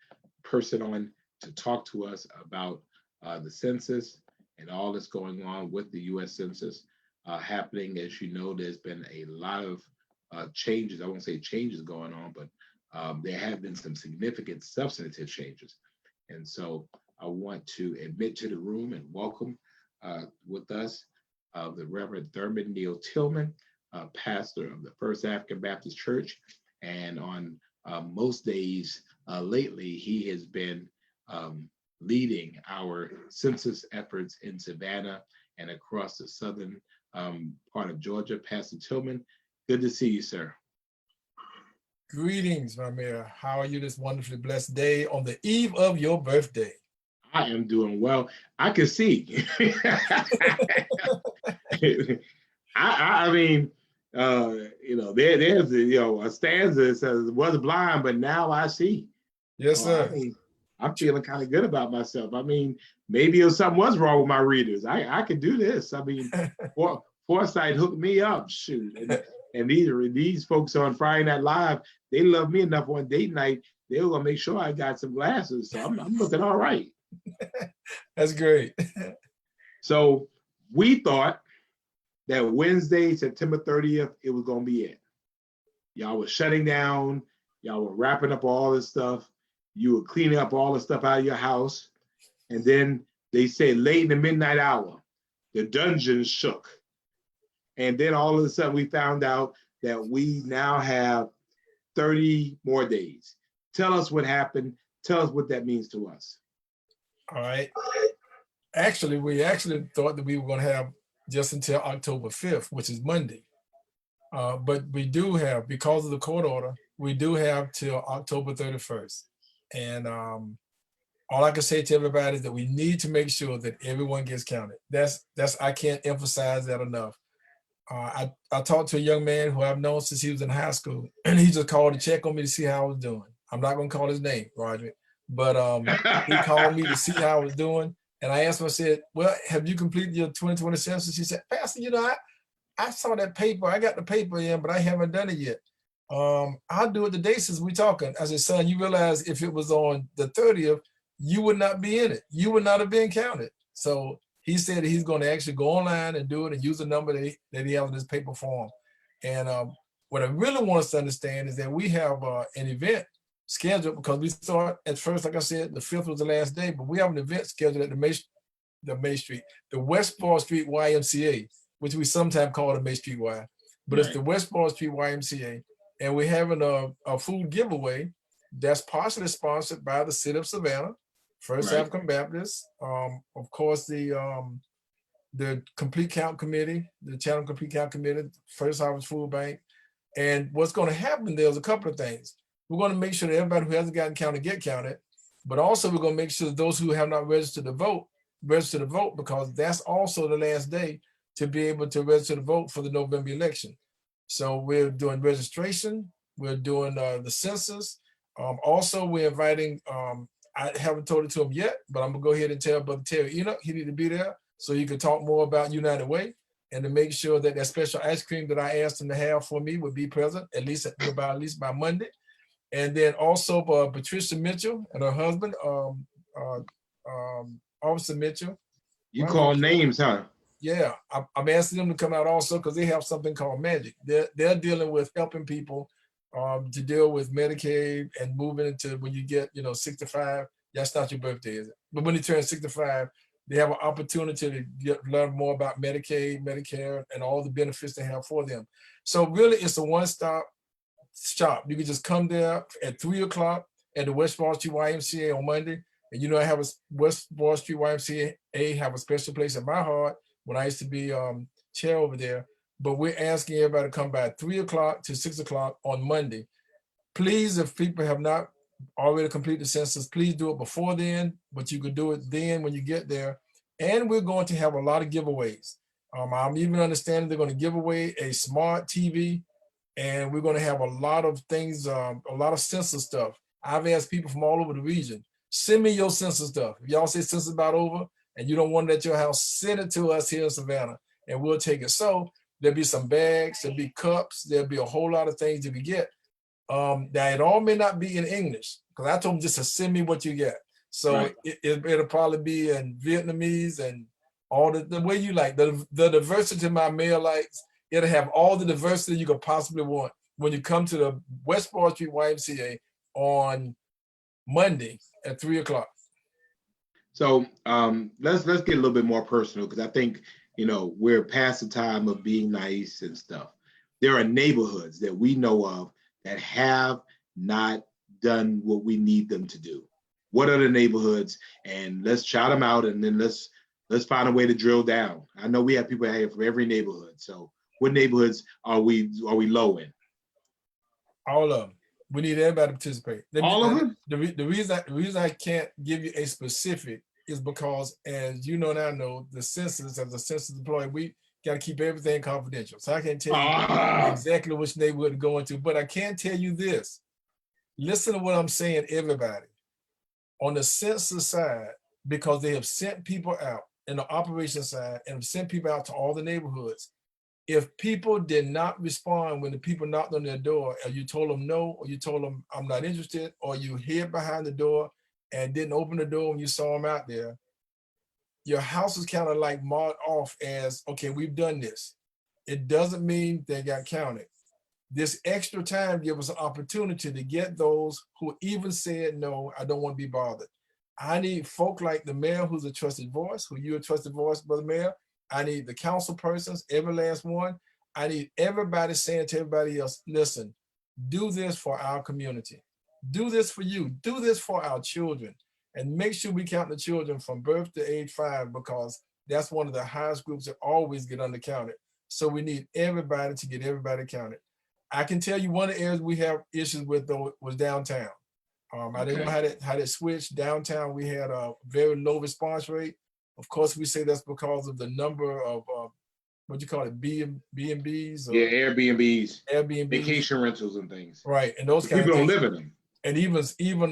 Speaker 1: person on to talk to us about the census and all that's going on with the U.S. Census happening. As you know, there's been a lot of changes. I won't say changes going on, but there have been some significant substantive changes. And so I want to admit to the room and welcome with us the Reverend Thurman Neal Tillman, pastor of the First African Baptist Church. And on most days lately, he has been leading our census efforts in Savannah and across the southern part of Georgia. Pastor Tillman, good to see you, sir.
Speaker 3: Greetings, my mayor. How are you this wonderfully blessed day on the eve of your birthday?
Speaker 1: I am doing well. I can see. I mean, there's a stanza that says, "Was blind, but now I see."
Speaker 3: Yes, sir.
Speaker 1: I mean, I'm feeling kind of good about myself. I mean, maybe if something was wrong with my readers, I could do this. I mean, Foresight hooked me up. Shoot, and these folks on Friday Night Live, they love me enough on date night. They were gonna make sure I got some glasses, so I'm looking all right.
Speaker 3: That's great.
Speaker 1: So we thought that Wednesday, September 30th, it was gonna be it. Y'all were shutting down. Y'all were wrapping up all this stuff. You were cleaning up all the stuff out of your house. And then they said late in the midnight hour, the dungeon shook. And then all of a sudden we found out that we now have 30 more days. Tell us what happened. Tell us what that means to us.
Speaker 3: All right. Actually, we thought that we were going to have just until October 5th, which is Monday. But we do have, because of the court order, we do have till October 31st. And all I can say to everybody is that we need to make sure that everyone gets counted. That's I can't emphasize that enough. I talked to a young man who I've known since he was in high school, and he just called to check on me to see how I was doing. I'm not going to call his name, Roger, but he called me to see how I was doing. And I asked him, I said, well, have you completed your 2020 census? He said, Pastor, I saw that paper. I got the paper in, but I haven't done it yet. I'll do it the day since we're talking. I said, son, you realize if it was on the 30th, you would not be in it. You would not have been counted. So he said he's going to actually go online and do it and use the number that he has in his paper form. And what I really want us to understand is that we have an event scheduled, because we start at first, like I said, the 5th was the last day, but we have an event scheduled at the West Ball Street YMCA, which we sometimes call the May Street Y, but right. It's the West Ball Street YMCA. And we're having a food giveaway that's partially sponsored by the City of Savannah, First right. African Baptist, of course, the Complete Count Committee, the Channel Complete Count Committee, First Harvest Food Bank. And what's going to happen, there's a couple of things. We're going to make sure that everybody who hasn't gotten counted get counted, but also we're going to make sure that those who have not registered to vote, register to vote, because that's also the last day to be able to register to vote for the November election. So we're doing registration, we're doing the census. Also, we're inviting, I haven't told it to him yet, but I'm gonna go ahead and tell Brother Terry Enoch he need to be there so you can talk more about United Way, and to make sure that that special ice cream that I asked him to have for me would be present at least by Monday. And then also Patricia Mitchell and her husband, Officer Mitchell.
Speaker 1: You call names, huh?
Speaker 3: Yeah, I'm asking them to come out also because they have something called Magic. They're dealing with helping people to deal with Medicaid and moving into when you get 65. That's not your birthday, is it? But when you turn 65, they have an opportunity to learn more about Medicaid, Medicare, and all the benefits they have for them. So really, it's a one-stop shop. You can just come there at 3 o'clock at the West Ball Street YMCA on Monday. And I have a West Ball Street YMCA have a special place in my heart when I used to be chair over there. but we're asking everybody to come by 3 o'clock to 6 o'clock on Monday. Please, if people have not already completed the census, please do it before then, but you could do it then when you get there. And we're going to have a lot of giveaways. I'm even understanding they're going to give away a smart TV, and we're going to have a lot of things, a lot of census stuff. I've asked people from all over the region, send me your census stuff. If y'all say census about over and you don't want it at your house, send it to us here in Savannah and we'll take it. So there'll be some bags, there'll be cups, there'll be a whole lot of things that we get. Now it all may not be in English, because I told them just to send me what you get. So
Speaker 1: Right.
Speaker 3: it'll probably be in Vietnamese and all the way you like. The diversity my mail likes, it'll have all the diversity you could possibly want when you come to the West Broad Street YMCA on Monday at 3 o'clock.
Speaker 1: So let's get a little bit more personal, because I think, you know, we're past the time of being nice and stuff. There are neighborhoods that we know of that have not done what we need them to do. What are the neighborhoods? And let's shout them out, and then let's find a way to drill down. I know we have people here from every neighborhood. So what neighborhoods are we low in?
Speaker 3: All of them. We need everybody to participate.
Speaker 1: All of them?
Speaker 3: The reason I can't give you a specific is because, as you know and I know, the census, as a census employee, we got to keep everything confidential. So I can't tell you exactly which neighborhood to go into, but I can tell you this. Listen to what I'm saying, everybody. On the census side, because they have sent people out, in the operation side, and have sent people out to all the neighborhoods. If people did not respond when the people knocked on their door, or you told them no, or you told them I'm not interested, or you hid behind the door and didn't open the door when you saw them out there, your house is kind of like marked off as, okay, we've done this. It doesn't mean they got counted. This extra time gives us an opportunity to get those who even said, no, I don't want to be bothered. I need folk like the mayor, who's a trusted voice, who you're a trusted voice, Brother Mayor. I need the council persons, every last one. I need everybody saying to everybody else, listen, do this for our community. Do this for you. Do this for our children. And make sure we count the children from birth to age 5, because that's one of the highest groups that always get undercounted. So we need everybody to get everybody counted. I can tell you one of the areas we have issues with, though, was downtown. I didn't know how that switched. Downtown, we had a very low response rate. Of course, we say that's because of the number of what you call it, B&Bs.
Speaker 1: Yeah, Airbnbs,
Speaker 3: Airbnbs,
Speaker 1: vacation rentals, and things.
Speaker 3: right? And those kind
Speaker 1: People
Speaker 3: of
Speaker 1: don't
Speaker 3: things.
Speaker 1: live in them.
Speaker 3: And even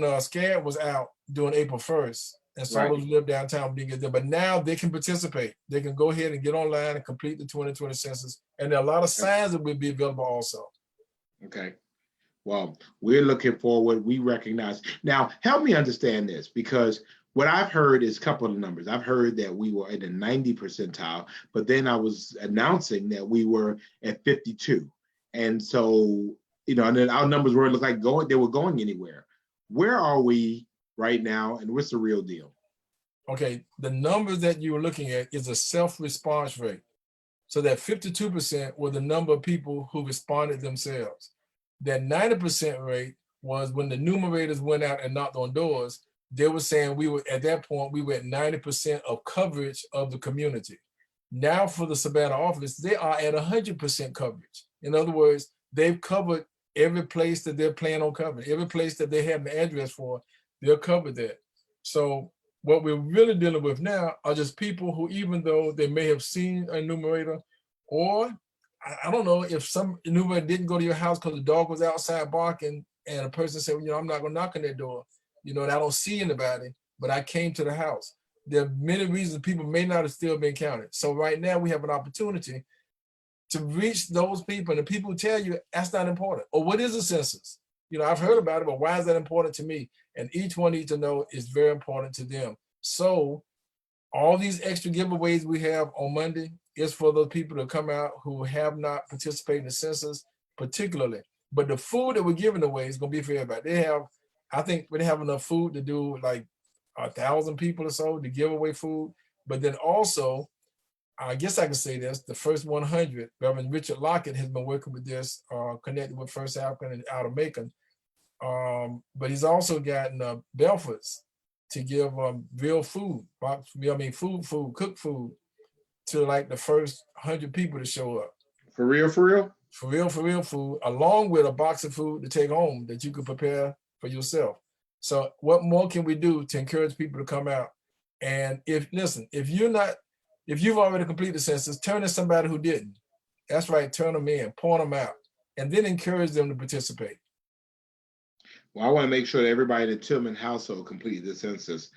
Speaker 3: SCAD was out during April 1st, and so
Speaker 1: Right.
Speaker 3: those who live downtown didn't get there. But now they can participate. They can go ahead and get online and complete the 2020 census. And there are a lot of signs that will be available also.
Speaker 1: Okay. Well, we're looking forward. We recognize. Now, help me understand this, because what I've heard is a couple of numbers. I've heard that we were in the 90 percentile, but then I was announcing that we were at 52. And so, you know, and then our numbers were look like they were going anywhere. Where are we right now, and what's the real deal?
Speaker 3: Okay, the numbers that you were looking at is a self-response rate. So that 52% were the number of people who responded themselves. That 90% rate was when the numerators went out and knocked on doors. They were saying we were, at that point, we were at 90% of coverage of the community. Now for the Savannah office, they are at 100% coverage. In other words, they've covered every place that they're planning on covering. Every place that they have an address for, they'll cover that. So what we're really dealing with now are just people who, even though they may have seen a numerator, or I don't know, if some numerator didn't go to your house because the dog was outside barking, and a person said, well, you know, I'm not going to knock on their door, you know, and I don't see anybody, but I came to the house. There are many reasons people may not have still been counted. So right now we have an opportunity to reach those people, and the people who tell you that's not important. Or what is a census? You know, I've heard about it, but why is that important to me? And each one needs to know it's very important to them. So all these extra giveaways we have on Monday is for those people to come out who have not participated in the census particularly. But the food that we're giving away is going to be for everybody. I think we have enough food to do like 1,000 people or so to give away food. But then also, I guess I can say this, the first 100, Reverend Richard Lockett has been working with this, connected with First African and out of Macon. But he's also gotten Belfords to give real food, cooked food to like the first 100 people to show up.
Speaker 1: For real, for real?
Speaker 3: For real food, along with a box of food to take home that you can prepare for yourself. So what more can we do to encourage people to come out? And if you've already completed the census, turn to somebody who didn't. That's right, turn them in, point them out, and then encourage them to participate.
Speaker 1: Well, I want to make sure that everybody in the Tillman household completed the census.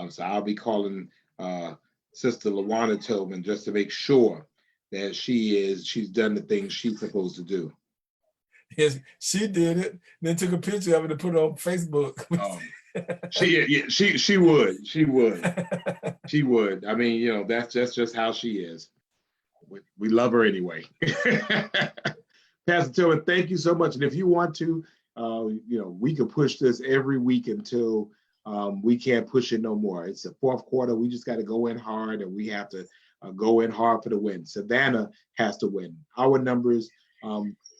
Speaker 1: So I'll be calling Sister LaWanda Tillman just to make sure that she's done the things she's supposed to do.
Speaker 3: Yes, she did it, then took a picture of it and put it on Facebook.
Speaker 1: She would. She would. I mean, that's just how she is. We love her anyway. Pastor Tillman, thank you so much. And if you want to, we could push this every week until we can't push it no more. It's the fourth quarter. We just got to go in hard, and we have to go in hard for the win. Savannah has to win. Our numbers,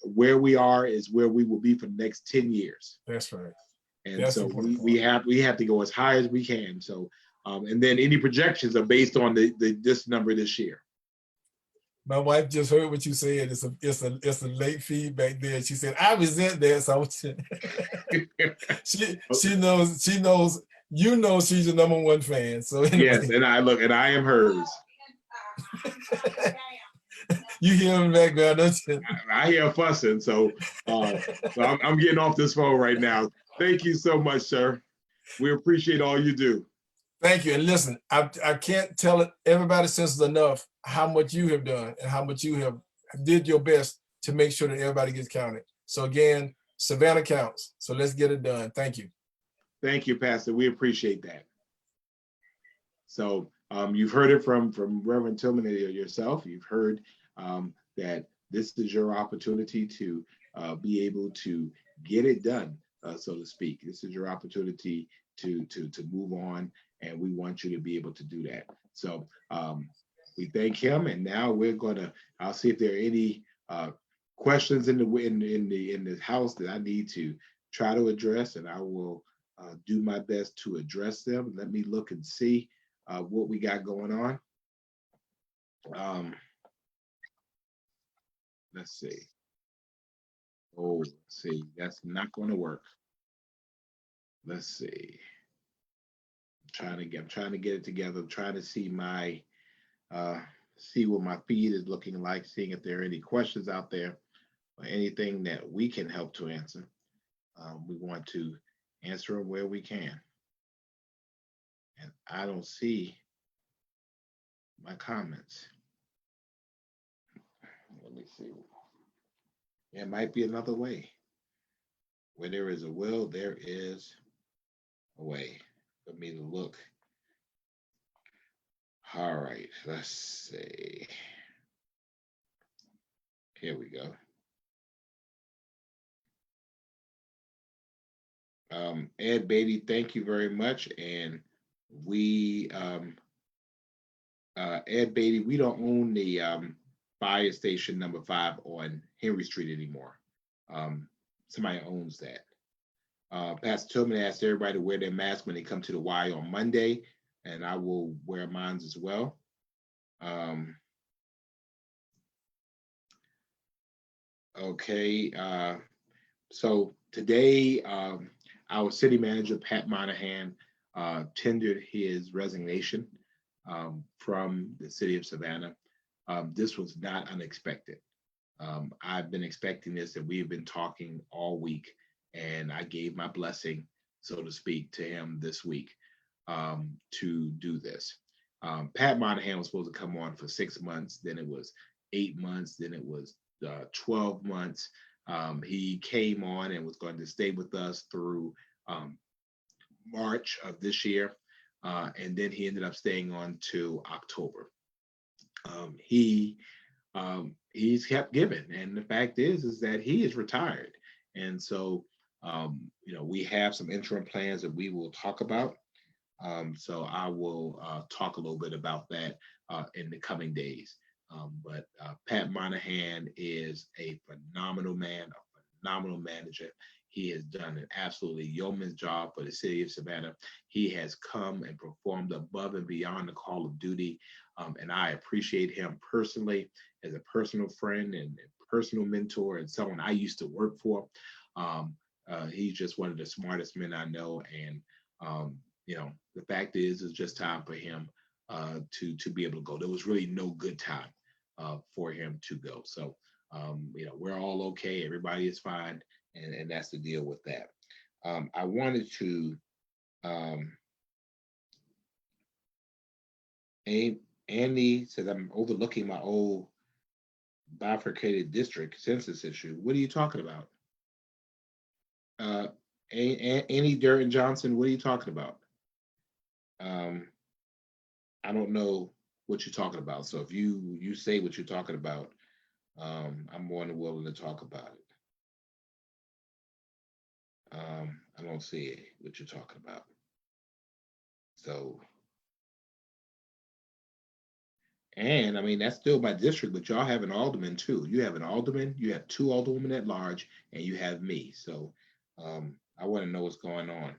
Speaker 1: where we are is where we will be for the next 10 years.
Speaker 3: That's right.
Speaker 1: And
Speaker 3: That's
Speaker 1: so we have to go as high as we can. So, and then any projections are based on this number this year.
Speaker 3: My wife just heard what you said. It's a late feedback there. She said, "I resent that." So she knows she's your number one fan. So anyway.
Speaker 1: Yes, and I am hers.
Speaker 3: You hear him in the background, don't you?
Speaker 1: I hear fussing, so I'm getting off this phone right now. Thank you so much, sir. We appreciate all you do.
Speaker 3: Thank you. And listen, I can't tell everybody since enough how much you have done and how much you have did your best to make sure that everybody gets counted. So again, Savannah counts. So let's get it done. Thank you.
Speaker 1: Thank you, Pastor. We appreciate that. So you've heard it from Reverend Tillman yourself. You've heard that this is your opportunity to be able to get it done, so to speak. This is your opportunity to move on, and we want you to be able to do that. So we thank him, and now I'll see if there are any questions in the house that I need to try to address, and I will do my best to address them. Let me look and see what we got going on. Let's see. Oh, let's see. That's not going to work. Let's see. I'm trying to get it together. I'm trying to see see what my feed is looking like, seeing if there are any questions out there or anything that we can help to answer. We want to answer them where we can. And I don't see my comments. Let me see. There might be another way. Where there is a will, there is a way for me to look. All right, let's see. Here we go. Ed Beatty, thank you very much. And we, Ed Beatty, we don't own the fire station number 5 on Henry Street anymore. Somebody owns that. Pastor Tillman asked everybody to wear their mask when they come to the Y on Monday, and I will wear mine as well. Okay, so today our city manager, Pat Monahan, tendered his resignation from the city of Savannah. This was not unexpected. I've been expecting this, and we've been talking all week, and I gave my blessing, so to speak, to him this week to do this. Pat Monahan was supposed to come on for 6 months, then it was 8 months, then it was 12 months. He came on and was going to stay with us through March of this year, and then he ended up staying on to October. He's kept giving, and the fact is that he is retired, and so we have some interim plans that we will talk about. So I will talk a little bit about that in the coming days. But Pat Monahan is a phenomenal man, a phenomenal manager. He has done an absolutely yeoman's job for the city of Savannah. He has come and performed above and beyond the call of duty. And I appreciate him personally as a personal friend and personal mentor and someone I used to work for. He's just one of the smartest men I know. And, the fact is, it's just time for him to be able to go. There was really no good time for him to go. So, we're all okay. Everybody is fine. And that's the deal with that. I wanted to, Andy says, I'm overlooking my old bifurcated district census issue. What are you talking about? Annie Durden Johnson, what are you talking about? I don't know what you're talking about. So if you say what you're talking about, I'm more than willing to talk about it. I don't see what you're talking about. So, and I mean, that's still my district, but y'all have an alderman too. You have an alderman, you have 2 alderwomen at large, and you have me. So I want to know what's going on.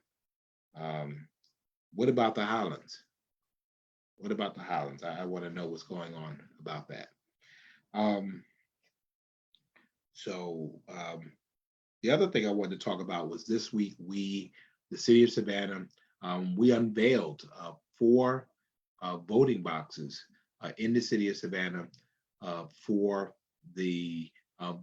Speaker 1: What about the Highlands? What about the Highlands? I want to know what's going on about that. The other thing I wanted to talk about was this week, the city of Savannah, we unveiled 4 voting boxes in the city of Savannah for the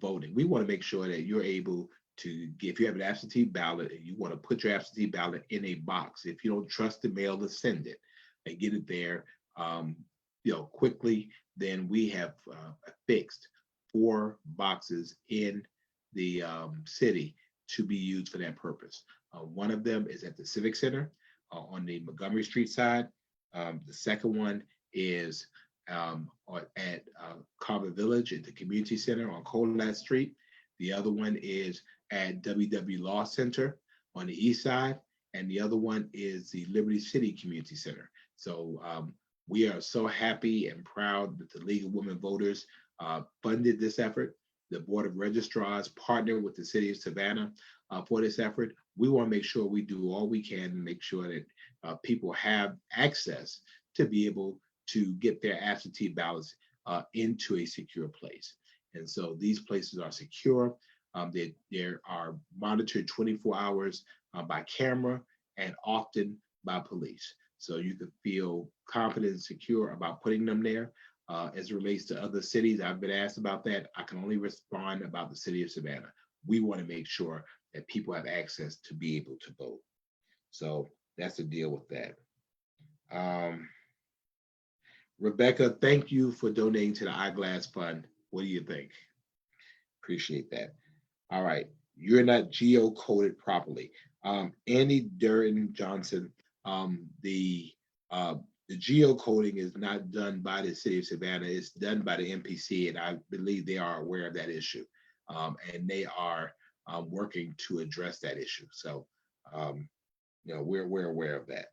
Speaker 1: voting. We want to make sure that you're able to get, if you have an absentee ballot and you want to put your absentee ballot in a box, if you don't trust the mail to send it and get it there, quickly, then we have fixed 4 boxes in the city to be used for that purpose. One of them is at the Civic Center on the Montgomery Street side. The second one is at Carver Village at the Community Center on Colat Street. The other one is at WW Law Center on the east side. And the other one is the Liberty City Community Center. So we are so happy and proud that the League of Women Voters funded this effort. The Board of Registrars partnered with the city of Savannah for this effort. We want to make sure we do all we can to make sure that people have access to be able to get their absentee ballots into a secure place. And so these places are secure. They are monitored 24 hours by camera and often by police. So you can feel confident and secure about putting them there. As it relates to other cities, I've been asked about that. I can only respond about the city of Savannah. We want to make sure that people have access to be able to vote. So that's the deal with that. Rebecca, thank you for donating to the Eyeglass Fund. What do you think? Appreciate that. All right. You're not geocoded properly. Andy Durden Johnson, the geocoding is not done by the city of Savannah. It's done by the MPC, and I believe they are aware of that issue. And they are working to address that issue. So, we're aware of that.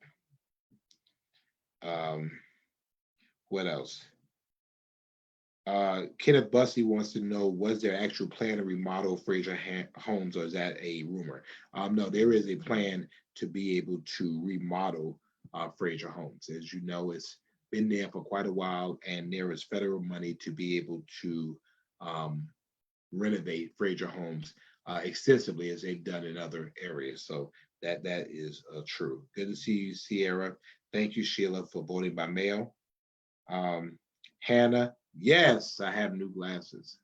Speaker 1: What else? Kenneth Bussey wants to know, was there actual plan to remodel Fraser Homes, or is that a rumor? No, there is a plan to be able to remodel Fraser Homes. As you know, it's been there for quite a while, and there is federal money to be able to renovate Fraser Homes extensively, as they've done in other areas. So that is true. Good to see you, Sierra. Thank you, Sheila, for voting by mail. Hannah, yes, I have new glasses.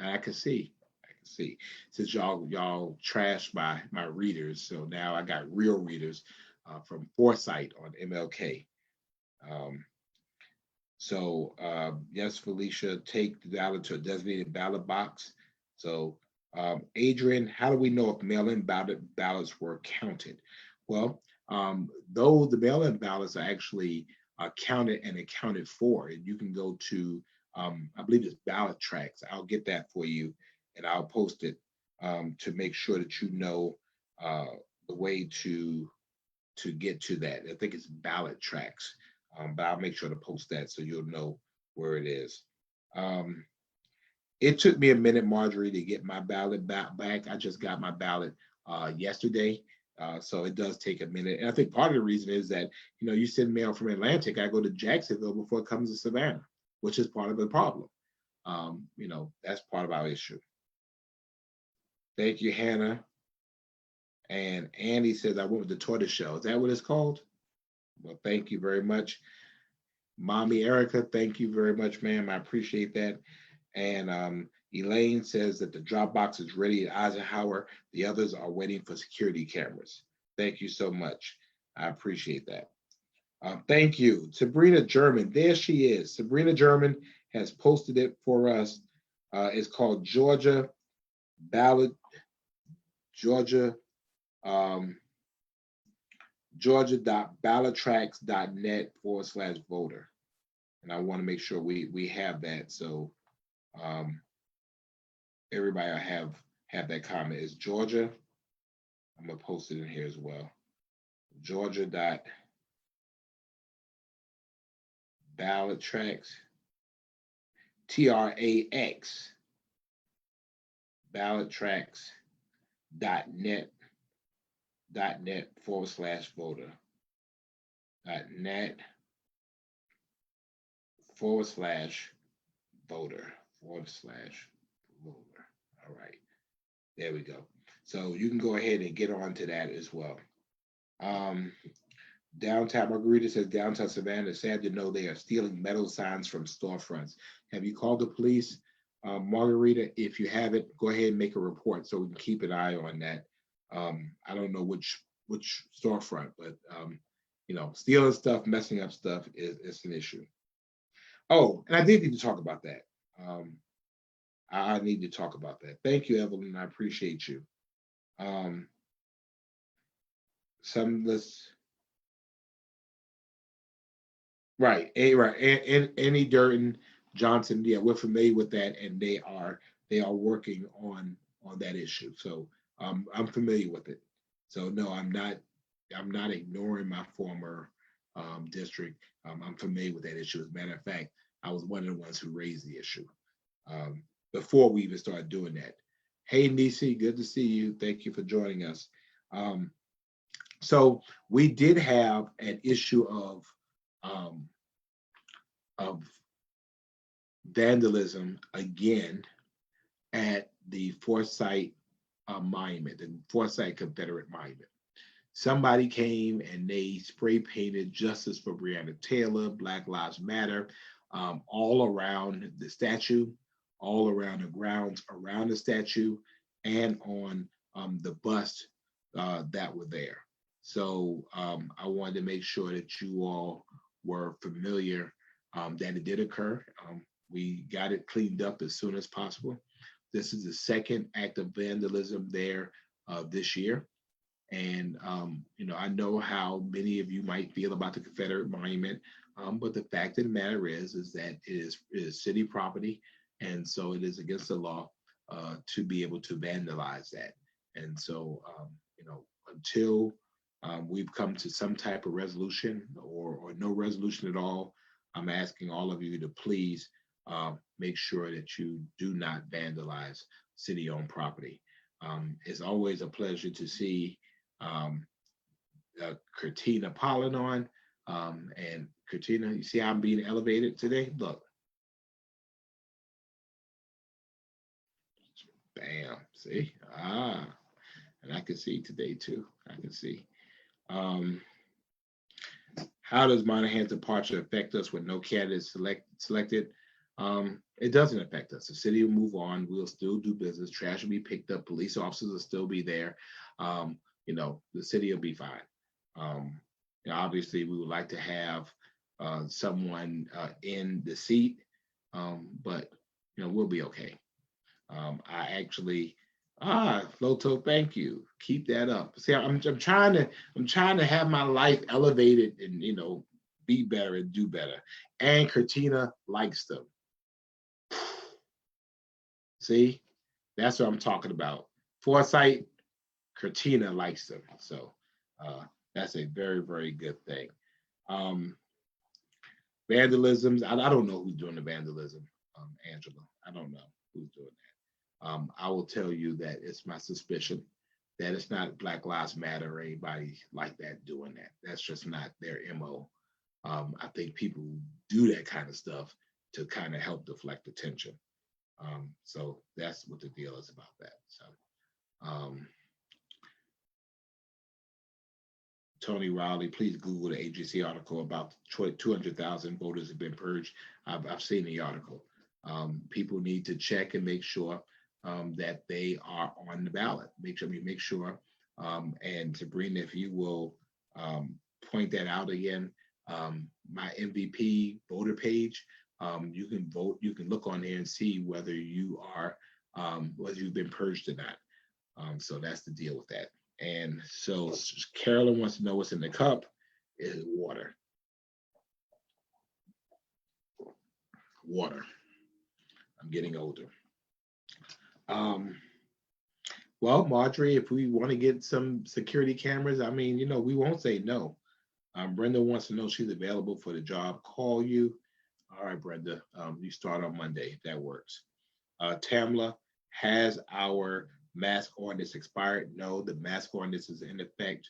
Speaker 1: I can see. Since y'all trashed my readers, so now I got real readers from Foresight on MLK. Yes, Felicia, take the ballot to a designated ballot box. So Adrian, how do we know if mail-in ballots were counted? Well, though the mail-in ballots are actually counted and accounted for, and you can go to, I believe it's Ballot Tracks. I'll get that for you, and I'll post it to make sure that you know the way to get to that. I think it's Ballot Tracks, but I'll make sure to post that so you'll know where it is. It took me a minute, Marjorie, to get my ballot back. I just got my ballot yesterday. So it does take a minute. And I think part of the reason is that, you send mail from Atlantic, I go to Jacksonville before it comes to Savannah, which is part of the problem. That's part of our issue. Thank you, Hannah. And Andy says, I went with the tortoise shell. Is that what it's called? Well, thank you very much. Mommy Erica, thank you very much, ma'am. I appreciate that. And Elaine says that the drop box is ready at Eisenhower. The others are waiting for security cameras. Thank you so much. I appreciate that. Thank you. Sabrina German, there she is. Sabrina German has posted it for us. It's called Georgia Ballot, Georgia, georgia.ballottracks.net/voter. And I want to make sure we have that. So everybody will have that comment. Is Georgia. I'm gonna post it in here as well. Georgia.ballottracks, TRAX, ballottracks.net/voter. .net/voter. All right, there we go. So you can go ahead and get on to that as well. Downtown Margarita says downtown Savannah is sad to know they are stealing metal signs from storefronts. Have you called the police, Margarita? If you haven't, go ahead and make a report so we can keep an eye on that. I don't know which storefront, but stealing stuff, messing up stuff is an issue. Oh, and I did need to talk about that. I need to talk about that. Thank you, Evelyn. I appreciate you. Right, and Annie Durden Johnson. Yeah, we're familiar with that, and they are working on that issue. So I'm familiar with it. So no, I'm not ignoring my former district. I'm familiar with that issue. As a matter of fact, I was one of the ones who raised the issue before we even started doing that. Hey, Nisi, good to see you. Thank you for joining us. So we did have an issue of vandalism again at the Forsyth Monument, the Forsyth Confederate Monument. Somebody came and they spray painted "Justice for Breonna Taylor," "Black Lives Matter," all around the statue, all around the grounds around the statue, and on the bust that were there. So I wanted to make sure that you all were familiar that it did occur. We got it cleaned up as soon as possible. This is the second act of vandalism there this year. And, I know how many of you might feel about the Confederate Monument, but the fact of the matter is that it is city property. And so it is against the law to be able to vandalize that. And so, until we've come to some type of resolution or no resolution at all, I'm asking all of you to please make sure that you do not vandalize city-owned property. It's always a pleasure to see Katina Pollen on. And Katina, you see how I'm being elevated today? Look. Bam. See? And I can see today too. I can see. How does Monahan's departure affect us when no candidate is selected? It doesn't affect us. The city will move on. We'll still do business. Trash will be picked up. Police officers will still be there. The city will be fine. Obviously, we would like to have someone in the seat, but we'll be okay. I actually, Floto, thank you. Keep that up. See, I'm trying to have my life elevated and be better and do better. And Katina likes them. See, that's what I'm talking about. Forsyth, Katina likes them. So that's a very, very good thing. Vandalisms, I don't know who's doing the vandalism, Angela. I don't know. who's doing that. I will tell you that it's my suspicion that it's not Black Lives Matter or anybody like that doing that. That's just not their MO. I think people do that kind of stuff to kind of help deflect attention. So that's what the deal is about that. So Tony Riley, please Google the agency article about 200,000 voters have been purged. I've seen the article. People need to check and make sure that they are on the ballot. Make sure. And Sabrina, if you will point that out again, my MVP voter page, you can vote. You can look on there and see whether you are whether you've been purged or not. So that's the deal with that. And so Carolyn wants to know what's in the cup. Is water. Water. I'm getting older. Well, Marjorie, if we want to get some security cameras, I mean, we won't say no. Brenda wants to know she's available for the job. Call you. All right, Brenda. You start on Monday if that works. Tamla, has our mask ordinance expired? No, the mask ordinance is in effect.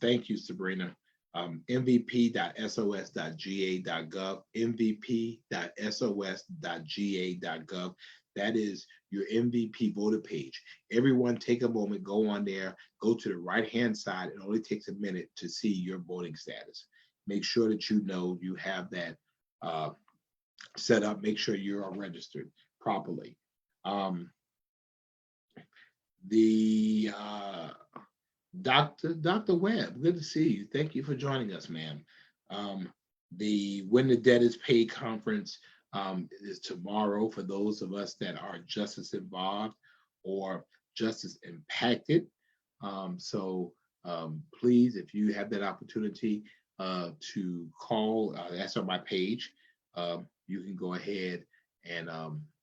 Speaker 1: Thank you, Sabrina. mvp.sos.ga.gov, mvp.sos.ga.gov. That is your MVP voter page. Everyone take a moment, go on there, go to the right-hand side. It only takes a minute to see your voting status. Make sure that you know you have that set up. Make sure you are registered properly. Dr. Webb, good to see you. Thank you for joining us, ma'am. The When the Debt is Paid conference is tomorrow for those of us that are justice involved or justice impacted. So please, if you have that opportunity to call, that's on my page. You can go ahead and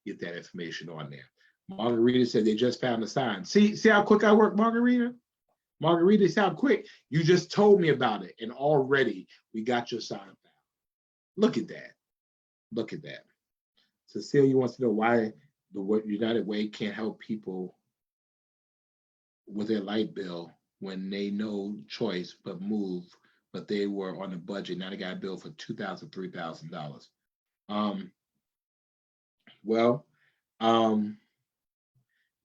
Speaker 1: get that information on there. Margarita said they just found the sign. See how quick I work, Margarita? Margarita, see how quick? You just told me about it, and already we got your sign found. Look at that. Look at that. Cecilia wants to know why the United Way can't help people with their light bill when they no choice but move, but they were on a budget. Now they got a bill for $2,000, $3,000.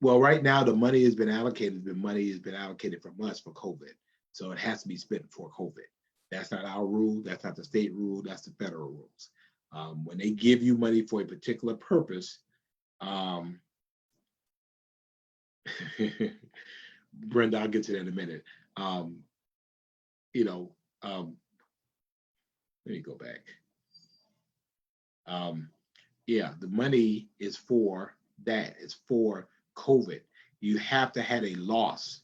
Speaker 1: Well, right now the money has been allocated. The money has been allocated from us for COVID, so it has to be spent for COVID. That's not our rule. That's not the state rule. That's the federal rules. When they give you money for a particular purpose, Brenda, I'll get to that in a minute. Let me go back. Yeah, the money is for that. It's for COVID. You have to have a lost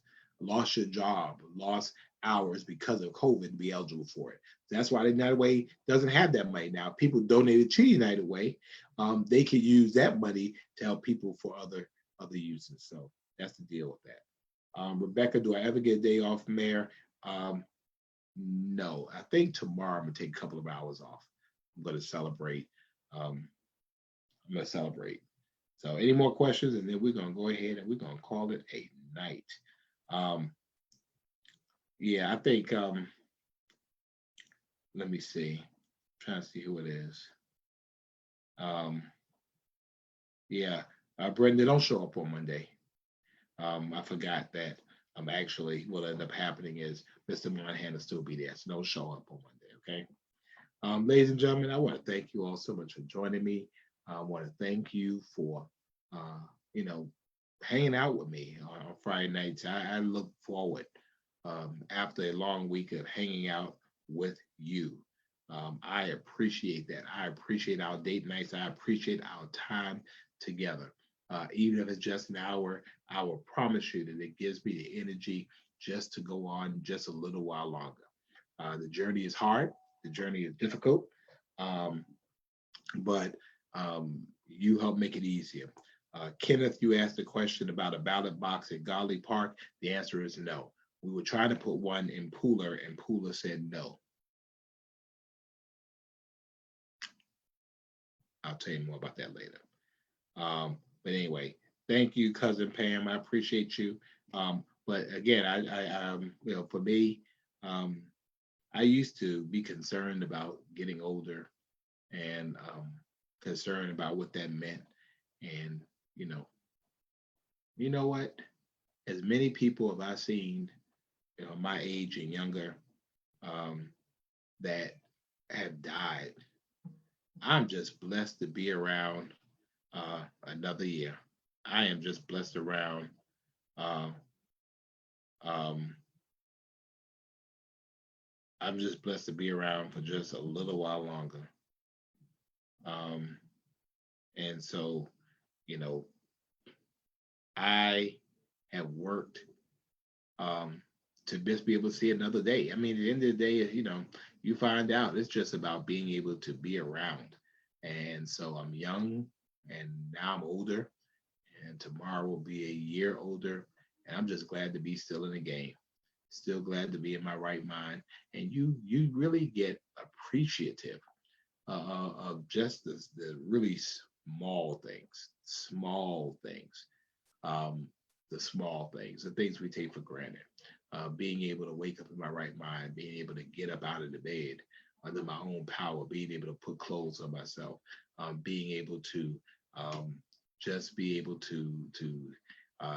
Speaker 1: your job, lost hours because of COVID to be eligible for it. That's why the United Way doesn't have that money now. People donated to United Way. They could use that money to help people for other uses. So that's the deal with that. Rebecca, do I ever get a day off, Mayor? No, I think tomorrow I'm gonna take a couple of hours off. I'm gonna celebrate. So any more questions, and then we're gonna go ahead and we're gonna call it a night. Yeah, I think let me see. I'm trying to see who it is. Yeah, Brenda, don't show up on Monday. I forgot that actually what ended up happening is Mr. Monahan will still be there, so don't show up on Monday, okay? Ladies and gentlemen, I want to thank you all so much for joining me. I want to thank you for hanging out with me on Friday nights. I look forward after a long week of hanging out with you. I appreciate that. I appreciate our date nights. I appreciate our time together. Even if it's just an hour, I will promise you that it gives me the energy just to go on just a little while longer. The journey is hard. The journey is difficult, but you help make it easier. Kenneth, you asked a question about a ballot box at Godley Park. The answer is no. We were trying to put one in Pooler, and Pooler said no. I'll tell you more about that later. But anyway, thank you, cousin Pam. I appreciate you. But again, for me, um, I used to be concerned about getting older and concerned about what that meant. And you know, you know what? As many people have I seen, my age and younger, um, that have died. I'm just blessed to be around another year. I am just blessed around. Uh, um, I'm just blessed to be around for just a little while longer. Um, and so, you know, I have worked um, to just be able to see another day. I mean, at the end of the day, you find out it's just about being able to be around. And so I'm young, and now I'm older, and tomorrow will be a year older, and I'm just glad to be still in the game, still glad to be in my right mind. And you really get appreciative of just the really small things, um, the small things, the things we take for granted. Being able to wake up in my right mind, being able to get up out of the bed under my own power, being able to put clothes on myself, being able to um, just be able to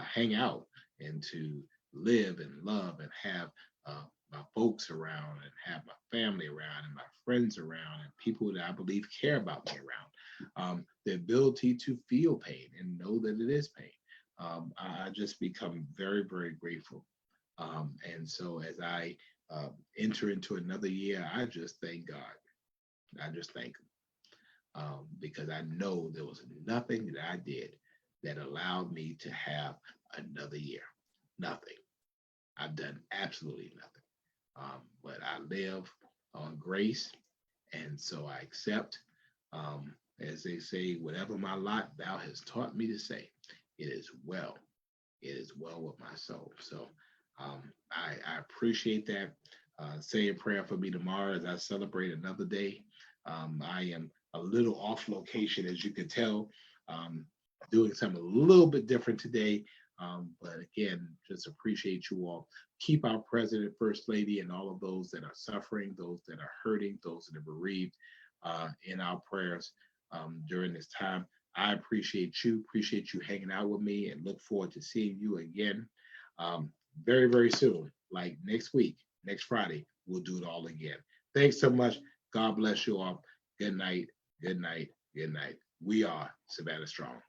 Speaker 1: hang out and to live and love and have my folks around and have my family around and my friends around and people that I believe care about me around. The ability to feel pain and know that it is pain. I just become very, very grateful. And so as I enter into another year, I just thank God. I just thank Him because I know there was nothing that I did that allowed me to have another year. Nothing. I've done absolutely nothing. But I live on grace, and so I accept. As they say, whatever my lot thou hast taught me to say, it is well. It is well with my soul. So I appreciate that. Say a prayer for me tomorrow as I celebrate another day. I am a little off location, as you can tell, um, doing something a little bit different today. But again, just appreciate you all. Keep our president, first lady, and all of those that are suffering, those that are hurting, those that are bereaved in our prayers during this time. I appreciate you hanging out with me, and look forward to seeing you again very, very soon. Like next week, next Friday, we'll do it all again. Thanks so much. God bless you all. Good night. Good night. Good night. We are Savannah Strong.